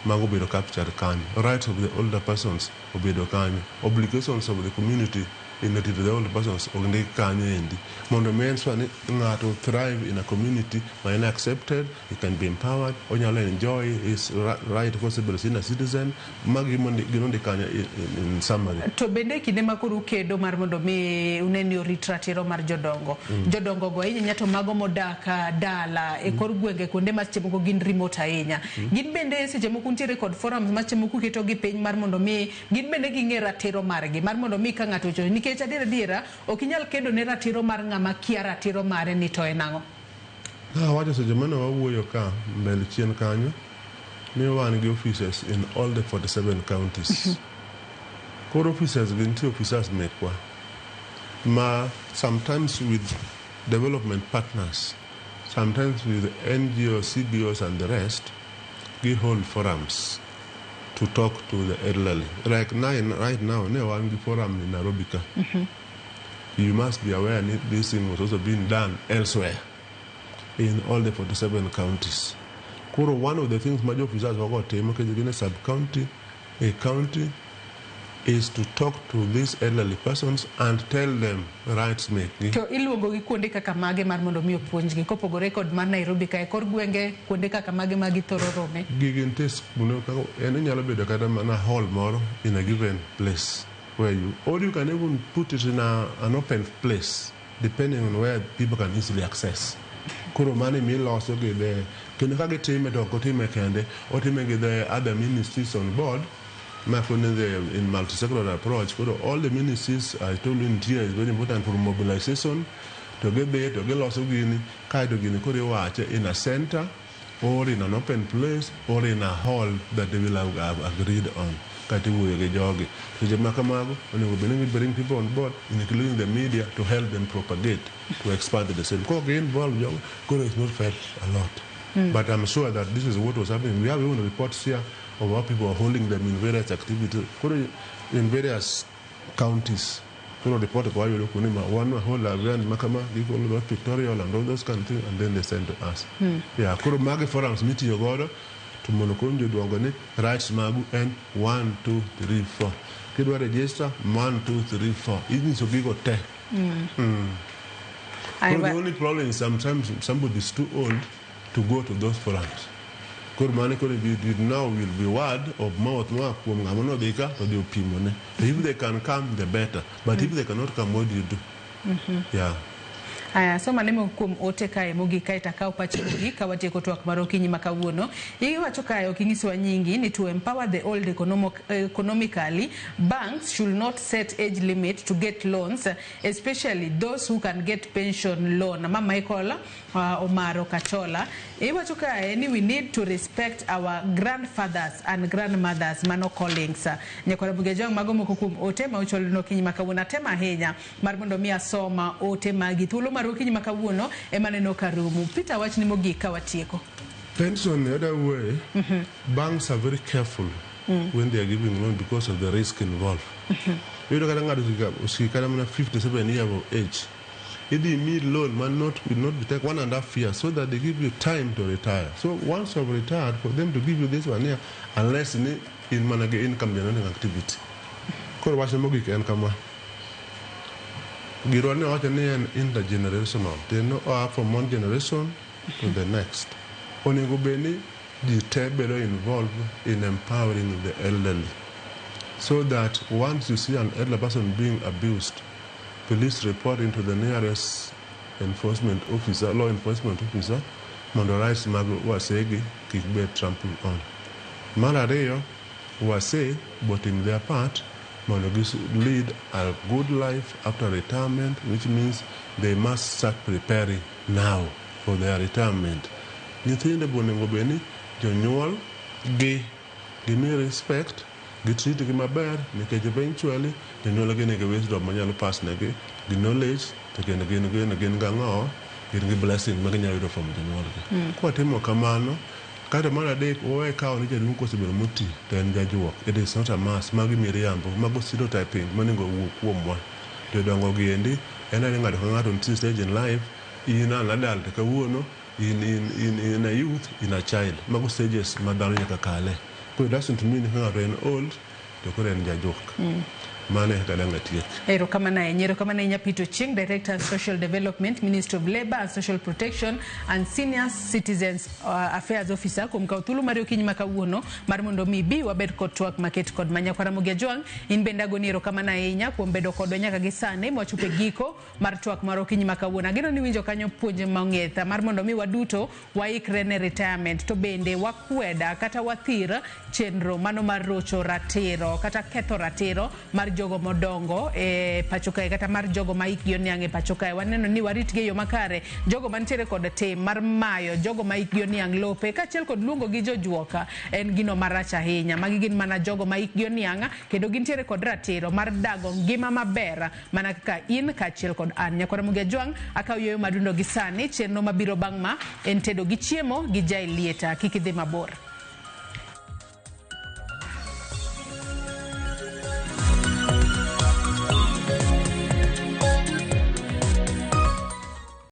Mago bedo captured kanyo. Rights of the older persons obedo kanyo. Obligations of the community in the older persons ondik kanyo endi. Mondo men swani ng'ato thrive in a community when accepted, he can be empowered, onyalo enjoy his right possible as a citizen. Magi ginondi kanyo in summary. To bende kinde makuru kedo mar mondo mi uneni orit ratiro mar jodongo. Jodongo go ahinya to mago modaka dala e kor gwenge kuonde ma seche moko gin remote ahinya. Gin bende seche moko nitiere kod forums ma seche moko keto gi piny mar mondo mi gin bende ging'e ratiro margi mar mondo mi ka ng'ato ocho nikech adiera ok inyal kendo ne ratiro mar ng'ama kia ratiro mare ni to enang'o. Wacho seche mane wawuoyo ka mbele chien kanyo ni wan gi offices in all the 47 counties. Core officers gintie officers mekwa ma sometimes with development partners, sometimes with NGOs, CBOs and the rest, we hold forums to talk to the elderly. Like right now, one forum in Nairobi. You must be aware that this thing was also being done elsewhere in all the 47 counties. Kuro, one of the things major officers got in a sub-county, a county, is to talk to these elderly persons and tell them rights making. To iluongo gi kuonde kaka mage mar mondo mi opuonjgi kopogore kod mar Nairobi kae kor gwenge kuonde kaka mage magi thoro rome. Gigin test kuno kako en nyalo bedo kata mana hall moro in a given place where you, or you can even put it in an open place depending on where people can easily access. Kuro mani mi loso gi the kendo ka gitime to kotime kende otime gi the other ministries on board. In multi-sectoral approach, all the ministries I told you here is very important for mobilization. To get there, to get lots of guinea, in a center, or in an open place, or in a hall that they will have agreed on. So Jamakamago, when we bring people on board, including the media, to help them propagate, to expand the same. It's not felt a lot. But I'm sure that this is what was happening. We have even reports here of how people are holding them in various activities, in various counties. Report one hold around Makama, give all the pictorial and all those kind of things, and then they send to us. Yeah, Kuro Magi forums meet your order to Monokonjo Dwangane, rights Magu and 1, 2, 3, 4. Kidwa register 1, 2, 3, 4. Even so big or 10. The only problem is sometimes somebody is too old to go to those forums. Now will be word of mouth. If they can come, the better. But if they cannot come, what do you do? Yeah. Aya, so manemo kum ote kae mugi kae takao pachi mugi kawati kutuwa kumaroki njima kawuno. Hii wacho kae okingiswa nyingi ni to empower the old economically. Banks should not set age limit to get loans, especially those who can get pension loan. Mama ikola Omaro Kachola. Hii wacho kae ni we need to respect our grandfathers and grandmothers mano callings. Nyakora bugejong magomo kukum ote maucholo no kinyima kawuna tema henya. Marmondo mia soma ote magitulu maroki makawuono emaneno karumu. Peter wach ni mogika watieko. Pension the other way, banks are very careful when they are giving loan because of the risk involved. You look at 57 years of age. If you need loan, will not be take 1.5 years so that they give you time to retire. So once you've retired, for them to give you this one year, unless in manage income generating activity. Koro wach mogik en kama. Girone wacho ni en intergenerational. They know from one generation to the next. Onego beni ji te bedo involved in empowering the elderly. So that once you see an elderly person being abused, police report into the nearest enforcement officer, law enforcement officer, mondo rights mag wasegi kik be trampled on. Mar ariyo, who are say but in their part mondo lead a good life after retirement, which means they must start preparing now for their retirement. Nyithinde bonego beni jonyuol gi mi respect, gi treat gi maber, nikech eventually jonyuol gi nigi wisdom manyalo pass negi, gi knowledge, to gin gang'o, gin gi blessing ma ginyalo yudo from jonyuol gi. Kwatimo kamano, kata mar adek owe kawo ni jaduong' kosebedo moti to en jajuok. It is not a mass. Magi miriambo, mago stereotyping manego wuok kuomwa. Jodongo gi endi en ani ng'ato ka ng'ato nitie stage in life. In an adult kawuono, in a youth, in a child. Mago stages ma dhano nyaka kale. So it doesn't mean ka ng'ato en old to koro en jajuok. Mane kadanga tiek. Erokamana Nyapito Ching, Director of Social Development, Ministry of Labour and Social Protection and Senior Citizens Affairs Officer kumka utulu Mario Kinyima kawuono mar mondo mi bi wabed kod twak maket kod manya kwa Ramogi Ajwang in benda goni erokamana ahinya kuom bedo kodwa nyaka gi sani mwachope giko mar twak Mario Kinyima kawuono. Ageno ni winjo kanyo puonj mang'etha mar mondo mi waduto waikre ne retirement to bende wakweda kata wathir chenro mano mar rocho ratiro kata ketho ratiro mar jogo modongo pachokae kata mar jogo ma ikgi oniang' pachokae. Waneno ni waritgi yo makare jogo mantiere kod tim mar mayo jogo ma ikgi oniang' lope kaachiel kod luongo gi jojuoka en gino marach ahinya. Magi gin mana jogo ma ikgi oniang' kendo gintiere kod ratiro mar dago ngima maber mana kaka in kaachiel kod an. Nyakwa Ramogi Ajwang akaw yoyo madundo gi sani chenro mabiro bang' ma en tedo gi chiemo gi jai lieta. Kik idhi mabor.